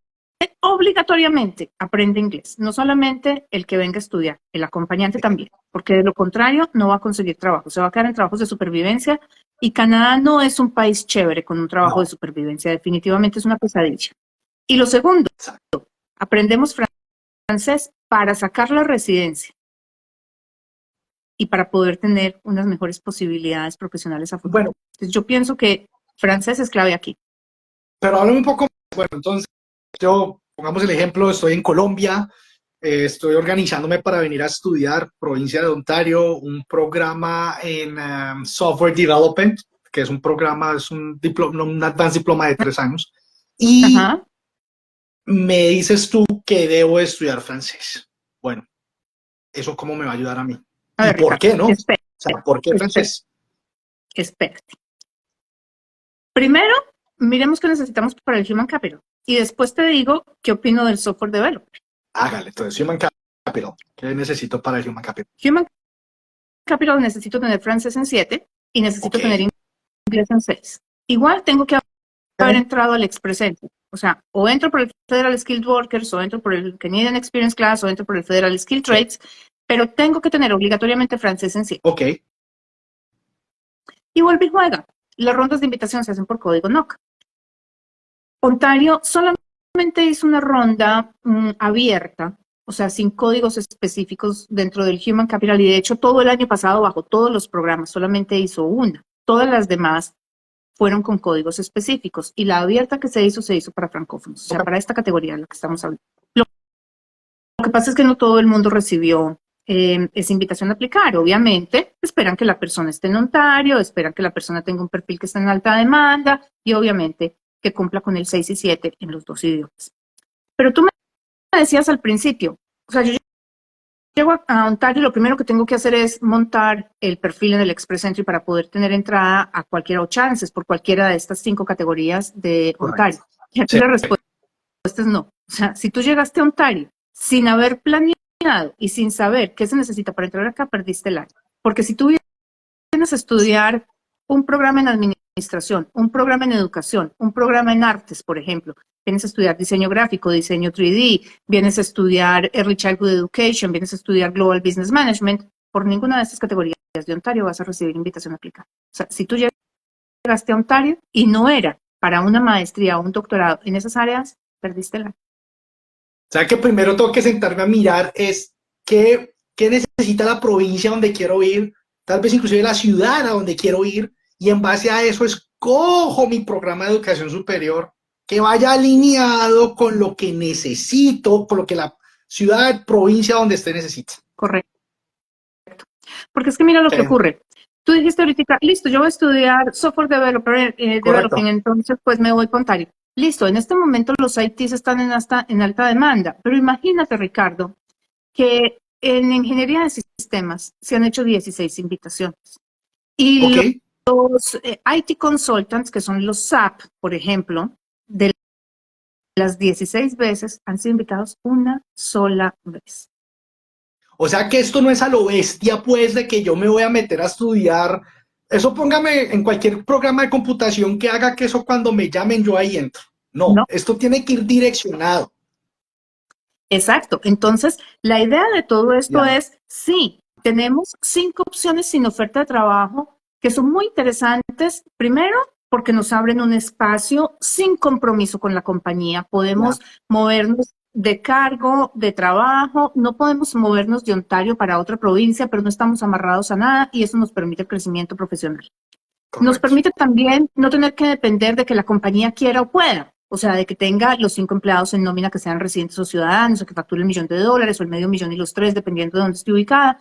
Speaker 1: obligatoriamente aprende inglés, no solamente el que venga a estudiar, el acompañante también, porque de lo contrario no va a conseguir trabajo, se va a quedar en trabajos de supervivencia, y Canadá no es un país chévere con un trabajo de supervivencia, definitivamente es una pesadilla. Y lo segundo, aprendemos francés para sacar la residencia y para poder tener unas mejores posibilidades profesionales a futuro.
Speaker 2: Bueno,
Speaker 1: entonces, yo pienso que francés es clave aquí.
Speaker 2: Pero háblame un poco, bueno, entonces yo, pongamos el ejemplo, estoy en Colombia, Estoy organizándome para venir a estudiar provincia de Ontario, un programa en Software Development, que es un programa, es un Advanced Diploma de 3 años. Y
Speaker 1: Ajá.
Speaker 2: me dices tú que debo estudiar francés. Bueno, ¿eso cómo me va a ayudar a mí?
Speaker 1: A
Speaker 2: ¿Y
Speaker 1: ver,
Speaker 2: por
Speaker 1: Ricardo,
Speaker 2: qué no? O
Speaker 1: espérate,
Speaker 2: sea, ¿por qué
Speaker 1: espérate,
Speaker 2: francés?
Speaker 1: espérate. Primero, miremos qué necesitamos para el Human Capital. Y después te digo qué opino del software developer.
Speaker 2: Hágale, entonces Human Capital. ¿Qué necesito para el Human Capital?
Speaker 1: Human Capital necesito tener francés en 7 y necesito
Speaker 2: Ok.
Speaker 1: tener inglés en 6. Igual tengo que haber entrado al Express Entry. O sea, o entro por el Federal Skilled Workers, o entro por el Canadian Experience Class, o entro por el Federal Skilled Trades, pero tengo que tener obligatoriamente francés en 7.
Speaker 2: Ok.
Speaker 1: Y vuelve y juega. Las rondas de invitación se hacen por código NOC. Ontario solamente hizo una ronda abierta, o sea, sin códigos específicos dentro del Human Capital, y de hecho todo el año pasado, bajo todos los programas, solamente hizo una. Todas las demás fueron con códigos específicos, y la abierta que se hizo para francófonos, o sea, para esta categoría de la que estamos hablando. Lo que pasa es que no todo el mundo recibió esa invitación a aplicar. Obviamente, esperan que la persona esté en Ontario, esperan que la persona tenga un perfil que está en alta demanda y obviamente que cumpla con el 6 y 7 en los 2 idiomas. Pero tú me decías al principio, o sea, yo llego a Ontario y lo primero que tengo que hacer es montar el perfil en el Express Entry para poder tener entrada a cualquiera o chances por cualquiera de estas 5 categorías de Ontario. Y aquí
Speaker 2: Sí.
Speaker 1: la respuesta es no. O sea, si tú llegaste a Ontario sin haber planeado y sin saber qué se necesita para entrar acá, perdiste el año. Porque si tú vienes a estudiar un programa en administración, un programa en educación, un programa en artes, por ejemplo, vienes a estudiar diseño gráfico, diseño 3D, vienes a estudiar Early Childhood Education, vienes a estudiar Global Business Management, por ninguna de estas categorías de Ontario vas a recibir invitación a aplicar. O sea, si tú llegaste a Ontario y no era para una maestría o un doctorado en esas áreas, perdiste el año.
Speaker 2: O sea que primero tengo que sentarme a mirar es qué necesita la provincia donde quiero ir, tal vez inclusive la ciudad a donde quiero ir, y en base a eso escojo mi programa de educación superior que vaya alineado con lo que necesito, con lo que la ciudad, provincia donde esté necesita.
Speaker 1: Correcto. Porque es que mira lo que ocurre. Tú dijiste ahorita, listo, yo voy a estudiar software developing, entonces pues me voy con Ontario. Listo, en este momento los ITs están en alta demanda, pero imagínate, Ricardo, que en ingeniería de sistemas se han hecho 16 invitaciones. Y
Speaker 2: Ok.
Speaker 1: los IT consultants, que son los SAP, por ejemplo, de las 16 veces han sido invitados una sola vez.
Speaker 2: O sea que esto no es a lo bestia, pues, de que yo me voy a meter a estudiar. Eso póngame en cualquier programa de computación que haga que eso cuando me llamen yo ahí entro. No,
Speaker 1: No.
Speaker 2: esto tiene que ir direccionado.
Speaker 1: Exacto. Entonces, la idea de todo esto
Speaker 2: Ya.
Speaker 1: es, sí, tenemos 5 opciones sin oferta de trabajo que son muy interesantes. Primero, porque nos abren un espacio sin compromiso con la compañía. Podemos movernos de cargo, de trabajo, no podemos movernos de Ontario para otra provincia, pero no estamos amarrados a nada y eso nos permite el crecimiento profesional. Nos permite también no tener que depender de que la compañía quiera o pueda. O sea, de que tenga los 5 empleados en nómina que sean residentes o ciudadanos, o que facture $1.000.000, o el $500,000 y los 3, dependiendo de dónde esté ubicada,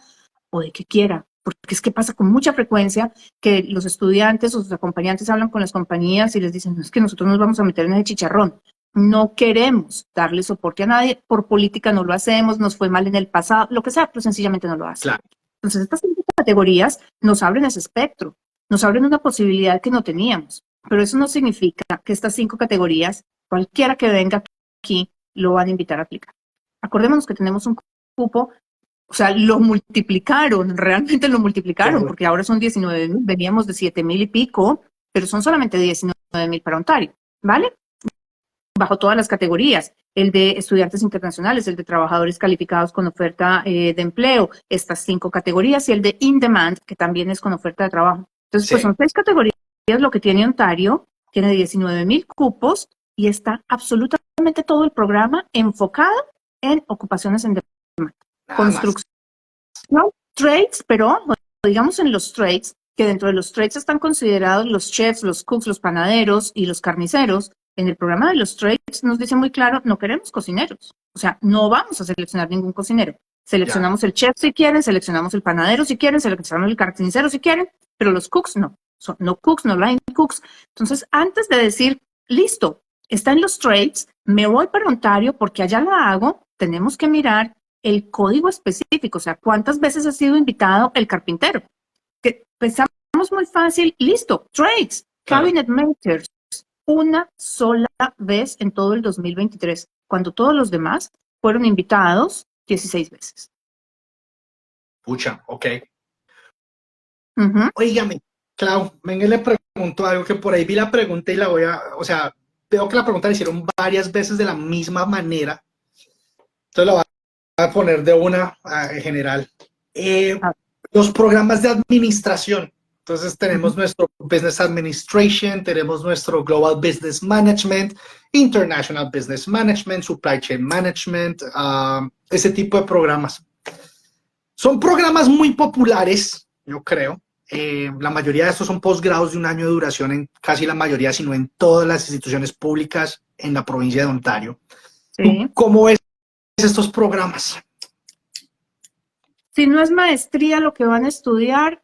Speaker 1: o de que quiera. Porque es que pasa con mucha frecuencia que los estudiantes o sus acompañantes hablan con las compañías y les dicen, no, es que nosotros nos vamos a meter en el chicharrón. No queremos darle soporte a nadie, por política no lo hacemos, nos fue mal en el pasado, lo que sea, pero sencillamente no lo hacen.
Speaker 2: Claro.
Speaker 1: Entonces, estas 5 categorías nos abren ese espectro, nos abren una posibilidad que no teníamos. Pero eso no significa que estas 5 categorías, cualquiera que venga aquí, lo van a invitar a aplicar. Acordémonos que tenemos un cupo, o sea, lo multiplicaron, realmente lo multiplicaron, porque ahora son 19,000, veníamos de 7,000 y pico, pero son solamente 19,000 para Ontario, ¿vale? Bajo todas las categorías, el de estudiantes internacionales, el de trabajadores calificados con oferta de empleo, estas 5 categorías, y el de in demand, que también es con oferta de trabajo. Entonces, pues son 6 categorías lo que tiene Ontario, tiene 19,000 cupos y está absolutamente todo el programa enfocado en ocupaciones en demanda. Construcción, trades, pero digamos en los trades, que dentro de los trades están considerados los chefs, los cooks, los panaderos y los carniceros. En el programa de los trades nos dice muy claro, no queremos cocineros, O sea, no vamos a seleccionar ningún cocinero. Seleccionamos el chef si quieren, seleccionamos el panadero si quieren, seleccionamos el carnicero si quieren, pero los cooks no. Son no cooks, no line cooks. Entonces, antes de decir, listo, está en los trades, me voy para Ontario porque allá la hago, tenemos que mirar el código específico, o sea, cuántas veces ha sido invitado el carpintero. Que pensamos muy fácil, listo, trades, cabinet makers, una sola vez en todo el 2023, cuando todos los demás fueron invitados 16 veces.
Speaker 2: Pucha, ok. Óigame, Clau, venga, le pregunto algo que por ahí vi la pregunta y la voy a, o sea, veo que la pregunta la hicieron varias veces de la misma manera. Entonces la voy a poner de una en general. Los programas de administración. Entonces tenemos nuestro Business Administration, tenemos nuestro Global Business Management, International Business Management, Supply Chain Management, ese tipo de programas. Son programas muy populares, yo creo. La mayoría de estos son posgrados de 1 año de duración en casi la mayoría, sino en todas las instituciones públicas en la provincia de Ontario.
Speaker 1: Sí.
Speaker 2: ¿Cómo ves estos programas?
Speaker 1: Si no es maestría lo que van a estudiar,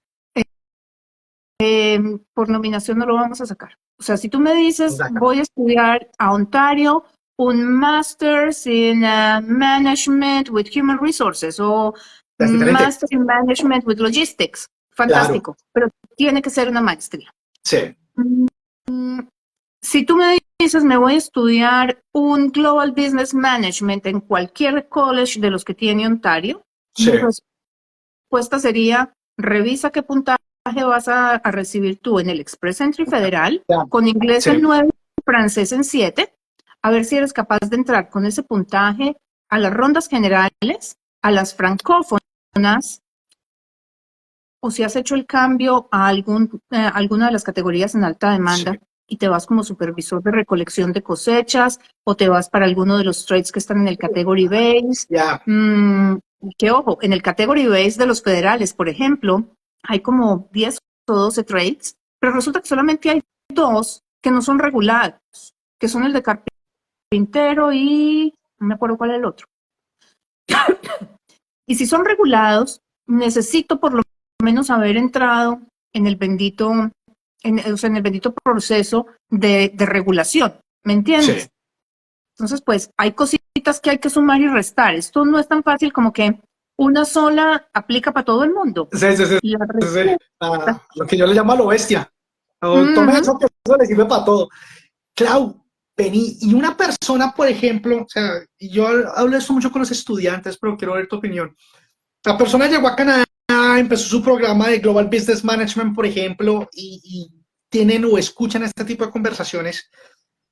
Speaker 1: por nominación no lo vamos a sacar. O sea, si tú me dices, voy a estudiar a Ontario un Master's in Management with Human Resources o Master in Management with Logistics, fantástico, pero tiene que ser una maestría.
Speaker 2: Sí.
Speaker 1: Si tú me dices, me voy a estudiar un Global Business Management en cualquier college de los que tiene Ontario,
Speaker 2: sí.
Speaker 1: mi respuesta sería, revisa qué puntaje vas a recibir tú en el Express Entry Federal, con inglés en 9 y francés en 7, a ver si eres capaz de entrar con ese puntaje a las rondas generales, a las francófonas, o si has hecho el cambio a alguna de las categorías en alta demanda y te vas como supervisor de recolección de cosechas, o te vas para alguno de los trades que están en el Category Base. Que ojo, en el Category Base de los federales, por ejemplo, hay como 10 o 12 trades, pero resulta que solamente hay 2 que no son regulados, que son el de carpintero y no me acuerdo cuál es el otro. Y si son regulados, necesito por lo menos haber entrado en el bendito, en el bendito proceso de regulación, ¿me entiendes?
Speaker 2: Sí.
Speaker 1: Entonces, pues, hay cositas que hay que sumar y restar. Esto no es tan fácil como que una sola aplica para todo el mundo.
Speaker 2: Sí. Lo que yo le llamo a lo bestia. Tome eso, que eso le sirve para todo. Clau, vení, y una persona, por ejemplo, o sea, y yo hablo de esto mucho con los estudiantes, pero quiero ver tu opinión. La persona llegó a Canadá, empezó su programa de Global Business Management, por ejemplo, y tienen o escuchan este tipo de conversaciones.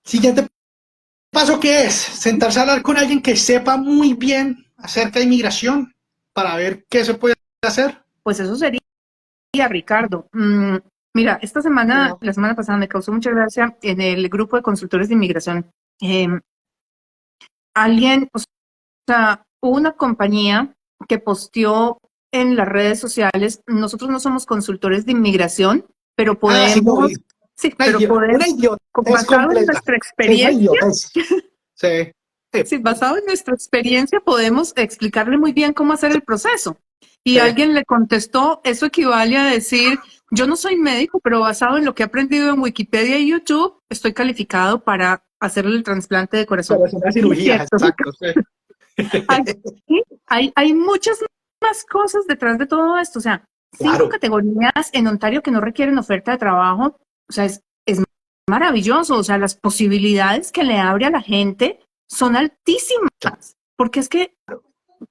Speaker 2: Siguiente paso, ¿qué es? Sentarse a hablar con alguien que sepa muy bien acerca de inmigración para ver qué se puede hacer.
Speaker 1: Pues eso sería, Ricardo. Mira, esta semana, la semana pasada me causó mucha gracia en el grupo de consultores de inmigración. Alguien, o sea, una compañía que posteó en las redes sociales, nosotros no somos consultores de inmigración, pero podemos, basado en nuestra experiencia, basado en nuestra experiencia podemos explicarle muy bien cómo hacer el proceso. Y alguien le contestó, eso equivale a decir, yo no soy médico, pero basado en lo que he aprendido en Wikipedia y YouTube, estoy calificado para hacerle el trasplante de corazón.
Speaker 2: Pero es una cirugía, exacto.
Speaker 1: Hay muchas más cosas detrás de todo esto. O sea, 5 categorías en Ontario que no requieren oferta de trabajo. O sea, es maravilloso. O sea, las posibilidades que le abre a la gente son altísimas. Porque es que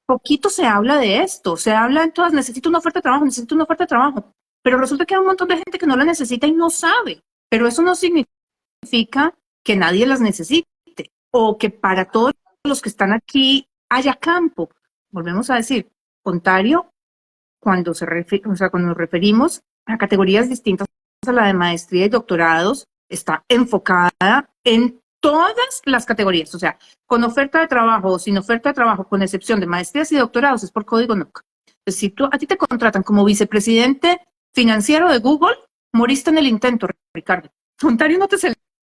Speaker 1: poquito se habla de esto. Se habla en todas, necesito una oferta de trabajo. Pero resulta que hay un montón de gente que no la necesita y no sabe. Pero eso no significa que nadie las necesite o que para todos los que están aquí haya campo. Volvemos a decir, Ontario, cuando nos referimos a categorías distintas a la de maestría y doctorados, está enfocada en todas las categorías, o sea, con oferta de trabajo o sin oferta de trabajo, con excepción de maestrías y doctorados, es por código NOC. Entonces, si a ti te contratan como vicepresidente financiero de Google, moriste en el intento, Ricardo. Ontario no te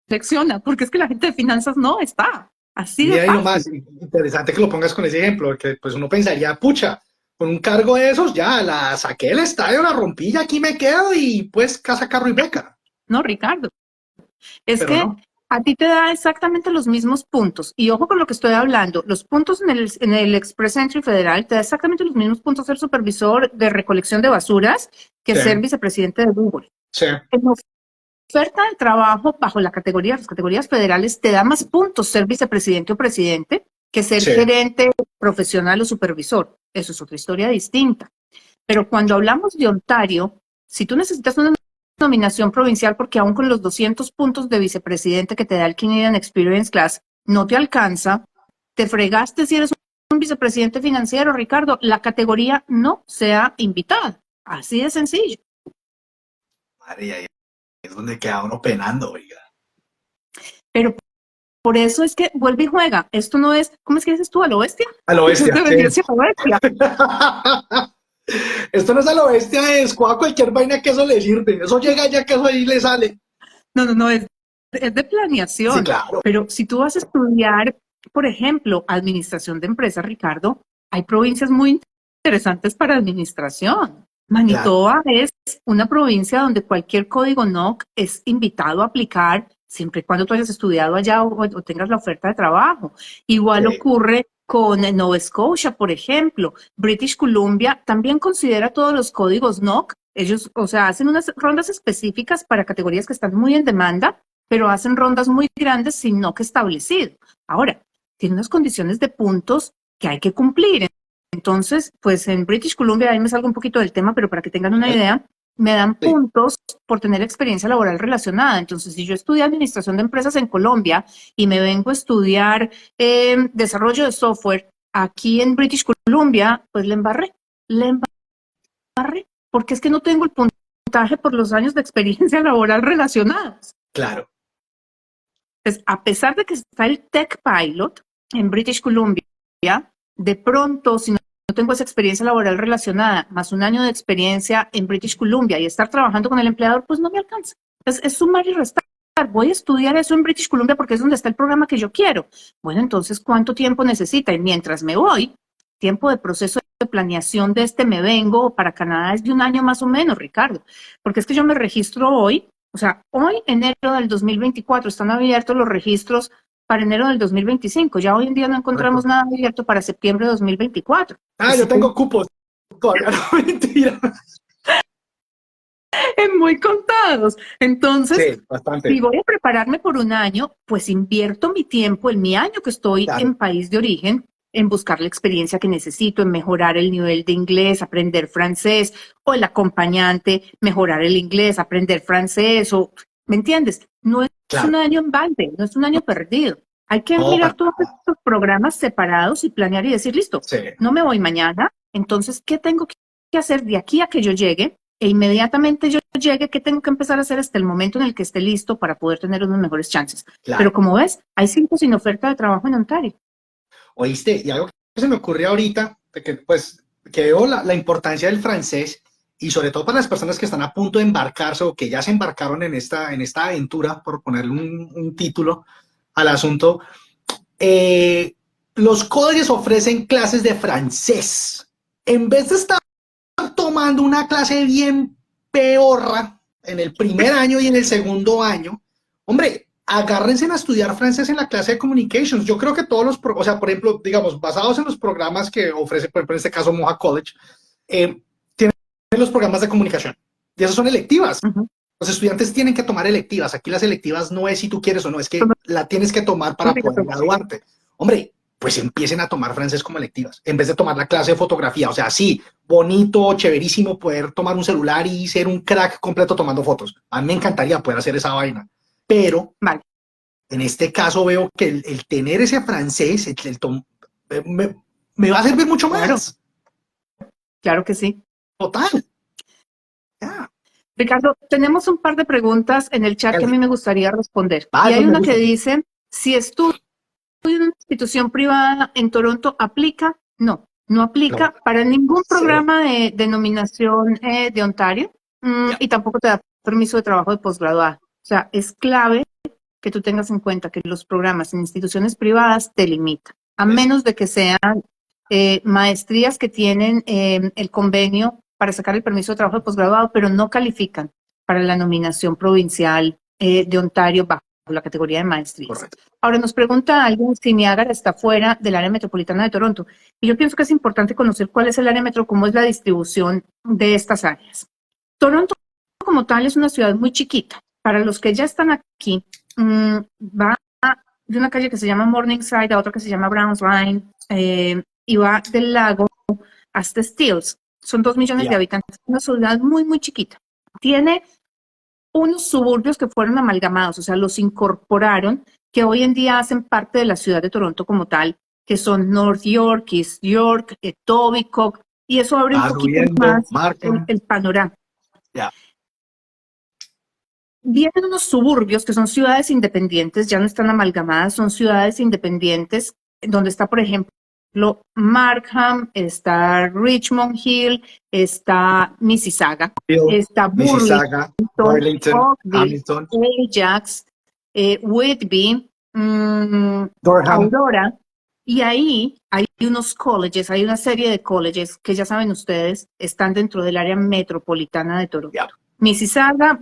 Speaker 1: selecciona, porque es que la gente de finanzas no está. Así
Speaker 2: Y
Speaker 1: de
Speaker 2: ahí
Speaker 1: fácil.
Speaker 2: nomás, interesante que lo pongas con ese ejemplo, porque pues uno pensaría, pucha, con un cargo de esos ya la saqué del estadio, la rompí y aquí me quedo y pues casa, carro y beca.
Speaker 1: No, Ricardo, es
Speaker 2: Pero
Speaker 1: que
Speaker 2: no.
Speaker 1: a ti te da exactamente los mismos puntos. Y ojo con lo que estoy hablando, los puntos en el Express Entry Federal te da exactamente los mismos puntos ser supervisor de recolección de basuras que
Speaker 2: Sí,
Speaker 1: ser vicepresidente de Google.
Speaker 2: sí,
Speaker 1: En oferta de trabajo bajo la categoría, las categorías federales, te da más puntos ser vicepresidente o presidente que ser
Speaker 2: sí.
Speaker 1: gerente profesional o supervisor. Eso es otra historia distinta. Pero cuando hablamos de Ontario, si tú necesitas una nominación provincial, porque aún con los 200 puntos de vicepresidente que te da el Canadian Experience Class, no te alcanza, te fregaste si eres un vicepresidente financiero, Ricardo, la categoría no sea invitada. Así de sencillo.
Speaker 2: María, ahí es donde queda uno penando, oiga.
Speaker 1: Pero por eso es que vuelve y juega. Esto no es, ¿cómo es que dices tú? ¿A lo bestia?
Speaker 2: A lo
Speaker 1: Es
Speaker 2: bestia,
Speaker 1: de
Speaker 2: sí.
Speaker 1: obediencia a lo bestia.
Speaker 2: Esto no es a lo bestia, es cualquier vaina que eso le sirve. Eso llega ya que eso ahí le sale.
Speaker 1: No, es de
Speaker 2: Sí,
Speaker 1: planeación.
Speaker 2: claro,
Speaker 1: Pero si tú vas a estudiar, por ejemplo, administración de empresas, Ricardo, hay provincias muy interesantes para administración.
Speaker 2: claro.
Speaker 1: Manitoba es una provincia donde cualquier código NOC es invitado a aplicar siempre y cuando tú hayas estudiado allá o tengas la oferta de trabajo. Igual
Speaker 2: Sí,
Speaker 1: ocurre con Nova Scotia, por ejemplo. British Columbia también considera todos los códigos NOC. Ellos, o sea, hacen unas rondas específicas para categorías que están muy en demanda, pero hacen rondas muy grandes sin NOC establecido. Ahora, tiene unas condiciones de puntos que hay que cumplir. Entonces, pues en British Columbia, ahí me salgo un poquito del tema, pero para que tengan una idea, me dan
Speaker 2: sí.
Speaker 1: puntos por tener experiencia laboral relacionada. Entonces, si yo estudié administración de empresas en Colombia y me vengo a estudiar desarrollo de software aquí en British Columbia, pues le embarré, porque es que no tengo el puntaje por los años de experiencia laboral relacionados.
Speaker 2: Claro.
Speaker 1: Entonces, a pesar de que está el Tech Pilot en British Columbia, de pronto, si no tengo esa experiencia laboral relacionada, más un año de experiencia en British Columbia y estar trabajando con el empleador, pues no me alcanza. Es sumar y restar. Voy a estudiar eso en British Columbia porque es donde está el programa que yo quiero. Bueno, entonces, ¿cuánto tiempo necesita? Y mientras me voy, tiempo de proceso de planeación de este me vengo para Canadá es de un año más o menos, Ricardo. Porque es que yo me registro hoy, o sea, hoy, enero del 2024, están abiertos los registros para enero del 2025. Ya hoy en día no encontramos
Speaker 2: Correcto.
Speaker 1: nada abierto para septiembre de 2024.
Speaker 2: Ah, yo tengo cupos. Todavía no, mentira.
Speaker 1: Muy contados. Entonces,
Speaker 2: Sí,
Speaker 1: si
Speaker 2: bastante.
Speaker 1: voy a prepararme por un año, pues invierto mi tiempo en mi año que estoy
Speaker 2: Claro,
Speaker 1: en país de origen, en buscar la experiencia que necesito, en mejorar el nivel de inglés, aprender francés, o el acompañante, mejorar el inglés, aprender francés, o, ¿me entiendes? No es
Speaker 2: claro.
Speaker 1: un año en balde, no es un año perdido. Hay que
Speaker 2: No,
Speaker 1: mirar
Speaker 2: para
Speaker 1: todos
Speaker 2: nada.
Speaker 1: estos programas separados y planear y decir, listo,
Speaker 2: Sí,
Speaker 1: no me voy mañana, entonces, ¿qué tengo que hacer de aquí a que yo llegue? E inmediatamente yo llegue, ¿qué tengo que empezar a hacer hasta el momento en el que esté listo para poder tener unas mejores chances? Pero
Speaker 2: claro.
Speaker 1: como ves, hay 5 sin oferta de trabajo en Ontario.
Speaker 2: Oíste, y algo que se me ocurrió ahorita, de que pues que veo la importancia del francés y sobre todo para las personas que están a punto de embarcarse o que ya se embarcaron en esta aventura, por ponerle un título al asunto, eh, los colleges ofrecen clases de francés. En vez de estar tomando una clase bien peorra en el primer año y en el segundo año, hombre, agárrense a estudiar francés en la clase de communications. Yo creo que todos los, o sea, por ejemplo, digamos, basados en los programas que ofrece, por ejemplo, en este caso Moja College, tienen los programas de comunicación y esas son electivas.
Speaker 1: Uh -huh.
Speaker 2: Los estudiantes tienen que tomar electivas. Aquí las electivas no es si tú quieres o no, es que la tienes que tomar para poder graduarte. Hombre, pues empiecen a tomar francés como electivas, en vez de tomar la clase de fotografía. O sea, sí, bonito, chéverísimo poder tomar un celular y ser un crack completo tomando fotos. A mí me encantaría poder hacer esa vaina. Pero
Speaker 1: vale.
Speaker 2: en este caso veo que el tener ese francés me va a servir mucho
Speaker 1: Claro,
Speaker 2: más.
Speaker 1: claro que sí.
Speaker 2: Total. Yeah.
Speaker 1: Ricardo, tenemos un par de preguntas en el chat que a mí me gustaría responder.
Speaker 2: Ah,
Speaker 1: Y
Speaker 2: eso
Speaker 1: hay
Speaker 2: me
Speaker 1: una
Speaker 2: gusta.
Speaker 1: que dice, si estudio en una institución privada en Toronto, ¿aplica? No, no
Speaker 2: No,
Speaker 1: aplica para ningún
Speaker 2: cero.
Speaker 1: programa de denominación de Ontario
Speaker 2: Yeah.
Speaker 1: y tampoco te da permiso de trabajo de posgraduado. O sea, es clave que tú tengas en cuenta que los programas en instituciones privadas te limitan, a menos de que sean maestrías que tienen el convenio para sacar el permiso de trabajo de posgraduado, pero no califican para la nominación provincial de Ontario bajo la categoría de maestrías.
Speaker 2: Correcto.
Speaker 1: Ahora nos pregunta alguien si Niágara está fuera del área metropolitana de Toronto. Y yo pienso que es importante conocer cuál es el área metro, cómo es la distribución de estas áreas. Toronto como tal es una ciudad muy chiquita. Para los que ya están aquí, va de una calle que se llama Morningside a otra que se llama Browns Line, y va del lago hasta Steeles. Son 2 millones de habitantes. Una ciudad muy, muy chiquita. Tiene unos suburbios que fueron amalgamados, o sea, los incorporaron, que hoy en día hacen parte de la ciudad de Toronto como tal, que son North York, East York, Etobicoke, y eso abre un poquito más el panorama. Vienen unos suburbios que son ciudades independientes, ya no están amalgamadas, son ciudades independientes, donde está, por ejemplo, Markham, está Richmond Hill, está Mississauga, está
Speaker 2: Burlington, Hamilton,
Speaker 1: Ajax, Whitby, Aurora, y ahí hay unos colleges, hay una serie de colleges que ya saben ustedes, están dentro del área metropolitana de Toronto. Mississauga,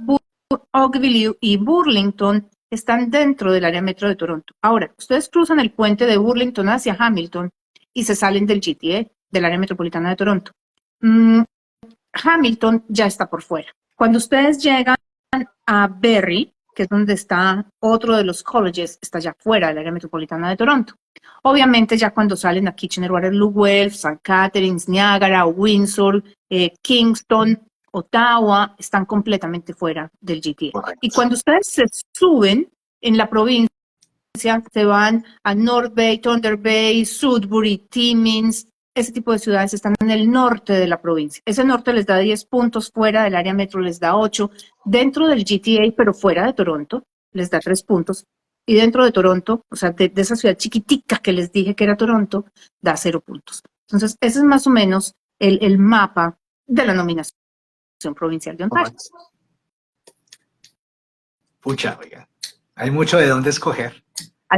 Speaker 1: Oakville y Burlington están dentro del área metro de Toronto. Ahora, ustedes cruzan el puente de Burlington hacia Hamilton y se salen del GTA, del área metropolitana de Toronto. Hamilton ya está por fuera. Cuando ustedes llegan a Barrie, que es donde está otro de los colleges, está ya fuera del área metropolitana de Toronto. Obviamente ya cuando salen a Kitchener-Waterloo, Guelph, St. Catharines, Niagara, Windsor, Kingston, Ottawa, están completamente fuera del GTA. Correcto. Y cuando ustedes se suben en la provincia, se van a North Bay, Thunder Bay, Sudbury, Timmins, ese tipo de ciudades están en el norte de la provincia. Ese norte les da 10 puntos, fuera del área metro les da 8, dentro del GTA, pero fuera de Toronto, les da 3 puntos. Y dentro de Toronto, o sea, de esa ciudad chiquitica que les dije que era Toronto, da 0 puntos. Entonces, ese es más o menos el mapa de la nominación provincial de Ontario.
Speaker 2: Pucha, oiga, hay mucho de dónde escoger.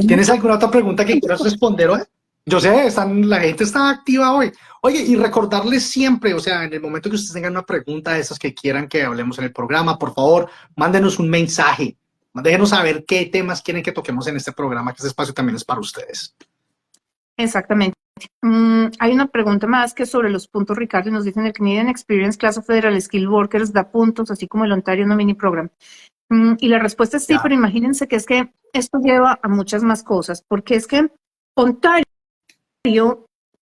Speaker 2: ¿Tienes alguna otra pregunta que quieras responder hoy? Yo sé, la gente está activa hoy. Oye, y recordarles siempre, o sea, en el momento que ustedes tengan una pregunta de esas que quieran que hablemos en el programa, por favor, mándenos un mensaje. Déjenos saber qué temas quieren que toquemos en este programa, que este espacio también es para ustedes.
Speaker 1: Exactamente. Hay una pregunta más que sobre los puntos, Ricardo, y nos dicen el Canadian Experience Class of Federal Skilled Workers da puntos, así como el Ontario Nominee Program. Y la respuesta es sí, pero imagínense que es que esto lleva a muchas más cosas, porque es que Ontario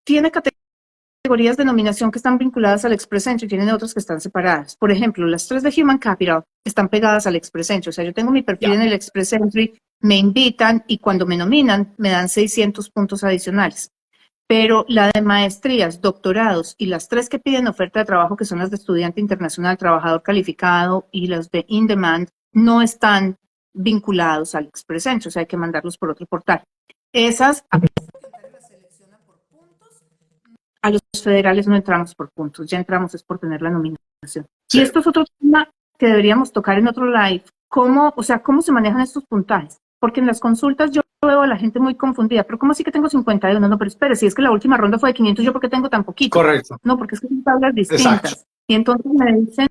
Speaker 1: tiene categorías de nominación que están vinculadas al Express Entry y tienen otras que están separadas. Por ejemplo, las 3 de Human Capital están pegadas al Express Entry. O sea, yo tengo mi perfil en el Express Entry, me invitan y cuando me nominan me dan 600 puntos adicionales. Pero la de maestrías, doctorados y las 3 que piden oferta de trabajo, que son las de estudiante internacional, trabajador calificado y las de in demand, no están vinculados al Express Entry. O sea, hay que mandarlos por otro portal. Esas las seleccionan por puntos. A los federales no entramos por puntos, ya entramos es por tener la nominación. Sí. Y esto es otro tema que deberíamos tocar en otro live. ¿Cómo se manejan estos puntajes? Porque en las consultas yo veo a la gente muy confundida. ¿Pero cómo así que tengo 51? No, pero espere, si es que la última ronda fue de 500, ¿yo por qué tengo tan poquito?
Speaker 2: Correcto.
Speaker 1: No, porque es que son tablas distintas. Exacto. Y entonces me dicen,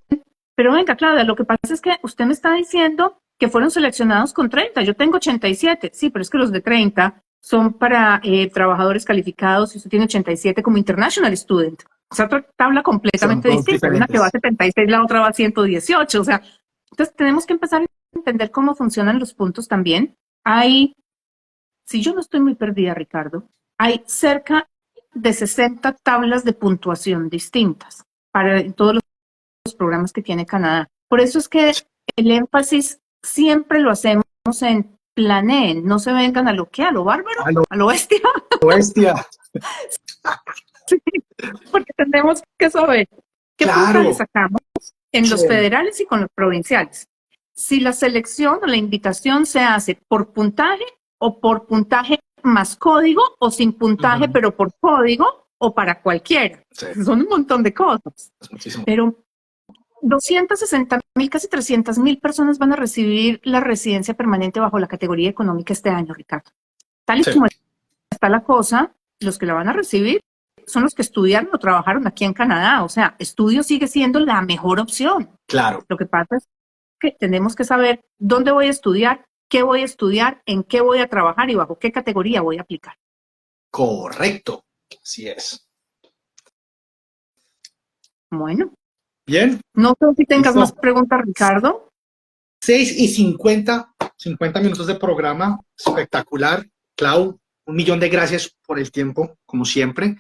Speaker 1: pero venga, Claudia, lo que pasa es que usted me está diciendo que fueron seleccionados con 30. Yo tengo 87. Sí, pero es que los de 30 son para trabajadores calificados y usted tiene 87 como International Student. O sea, otra tabla completamente distinta. Una que va a 76, la otra va a 118. O sea, entonces tenemos que empezar a entender cómo funcionan los puntos también. Si yo no estoy muy perdida, Ricardo, hay cerca de 60 tablas de puntuación distintas para todos los programas que tiene Canadá. Por eso es que el énfasis siempre lo hacemos en planeen, no se vengan a lo bárbaro, a lo bestia. Sí, porque tenemos que saber qué puntajes sacamos en los federales y con los provinciales. Si la selección o la invitación se hace por puntaje o por puntaje más código o sin puntaje, pero por código o para cualquiera. Sí. Son un montón de cosas. Pero 260.000, casi 300.000 personas van a recibir la residencia permanente bajo la categoría económica este año, Ricardo. Tal y como está la cosa, los que la van a recibir son los que estudiaron o trabajaron aquí en Canadá. O sea, estudio sigue siendo la mejor opción.
Speaker 2: Claro.
Speaker 1: Lo que pasa es que tenemos que saber dónde voy a estudiar, qué voy a estudiar, en qué voy a trabajar y bajo qué categoría voy a aplicar.
Speaker 2: Correcto. Así es.
Speaker 1: Bueno.
Speaker 2: Bien.
Speaker 1: No sé si tengas más preguntas, Ricardo.
Speaker 2: 6:50 minutos de programa. Espectacular. Clau, 1.000.000 de gracias por el tiempo, como siempre.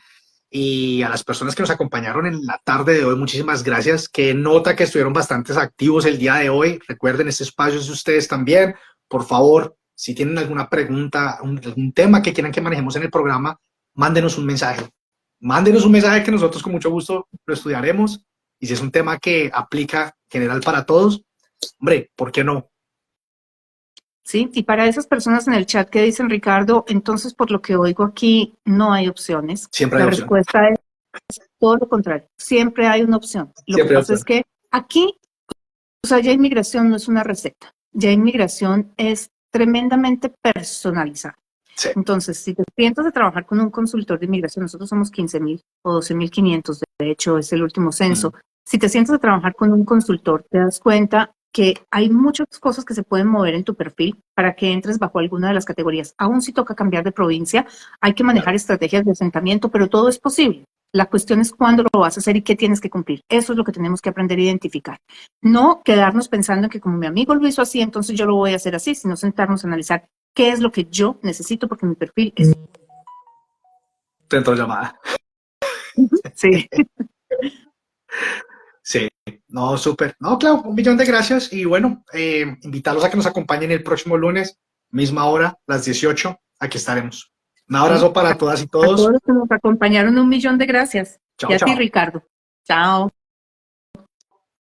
Speaker 2: Y a las personas que nos acompañaron en la tarde de hoy, muchísimas gracias. Que nota que estuvieron bastante activos el día de hoy. Recuerden, este espacio es de ustedes también. Por favor, si tienen alguna pregunta, algún tema que quieran que manejemos en el programa, mándenos un mensaje. Mándenos un mensaje que nosotros con mucho gusto lo estudiaremos. Y si es un tema que aplica general para todos, hombre, ¿por qué no?
Speaker 1: Sí, y para esas personas en el chat que dicen, Ricardo, entonces por lo que oigo aquí no hay opciones.
Speaker 2: Siempre hay
Speaker 1: La
Speaker 2: opción.
Speaker 1: respuesta es todo lo contrario. Siempre hay una opción. Lo que pasa es que aquí, o sea, ya inmigración no es una receta. Ya inmigración es tremendamente personalizada.
Speaker 2: Sí.
Speaker 1: Entonces, si te sientas de trabajar con un consultor de inmigración, nosotros somos 15.000 o 12.500, de hecho, es el último censo. Si te sientas a trabajar con un consultor, te das cuenta que hay muchas cosas que se pueden mover en tu perfil para que entres bajo alguna de las categorías. Aún si toca cambiar de provincia, hay que manejar estrategias de asentamiento, pero todo es posible. La cuestión es cuándo lo vas a hacer y qué tienes que cumplir. Eso es lo que tenemos que aprender a identificar. No quedarnos pensando en que como mi amigo lo hizo así, entonces yo lo voy a hacer así, sino sentarnos a analizar qué es lo que yo necesito porque mi perfil es...
Speaker 2: Te entró llamada.
Speaker 1: Sí.
Speaker 2: Sí, no, súper. No, claro, 1.000.000 de gracias y bueno, invitarlos a que nos acompañen el próximo lunes, misma hora, las 18, aquí estaremos. Un abrazo para todas y todos.
Speaker 1: A todos los que nos acompañaron, 1.000.000 de gracias.
Speaker 2: Chao,
Speaker 1: Y a ti,
Speaker 2: chao.
Speaker 1: Ricardo. Chao.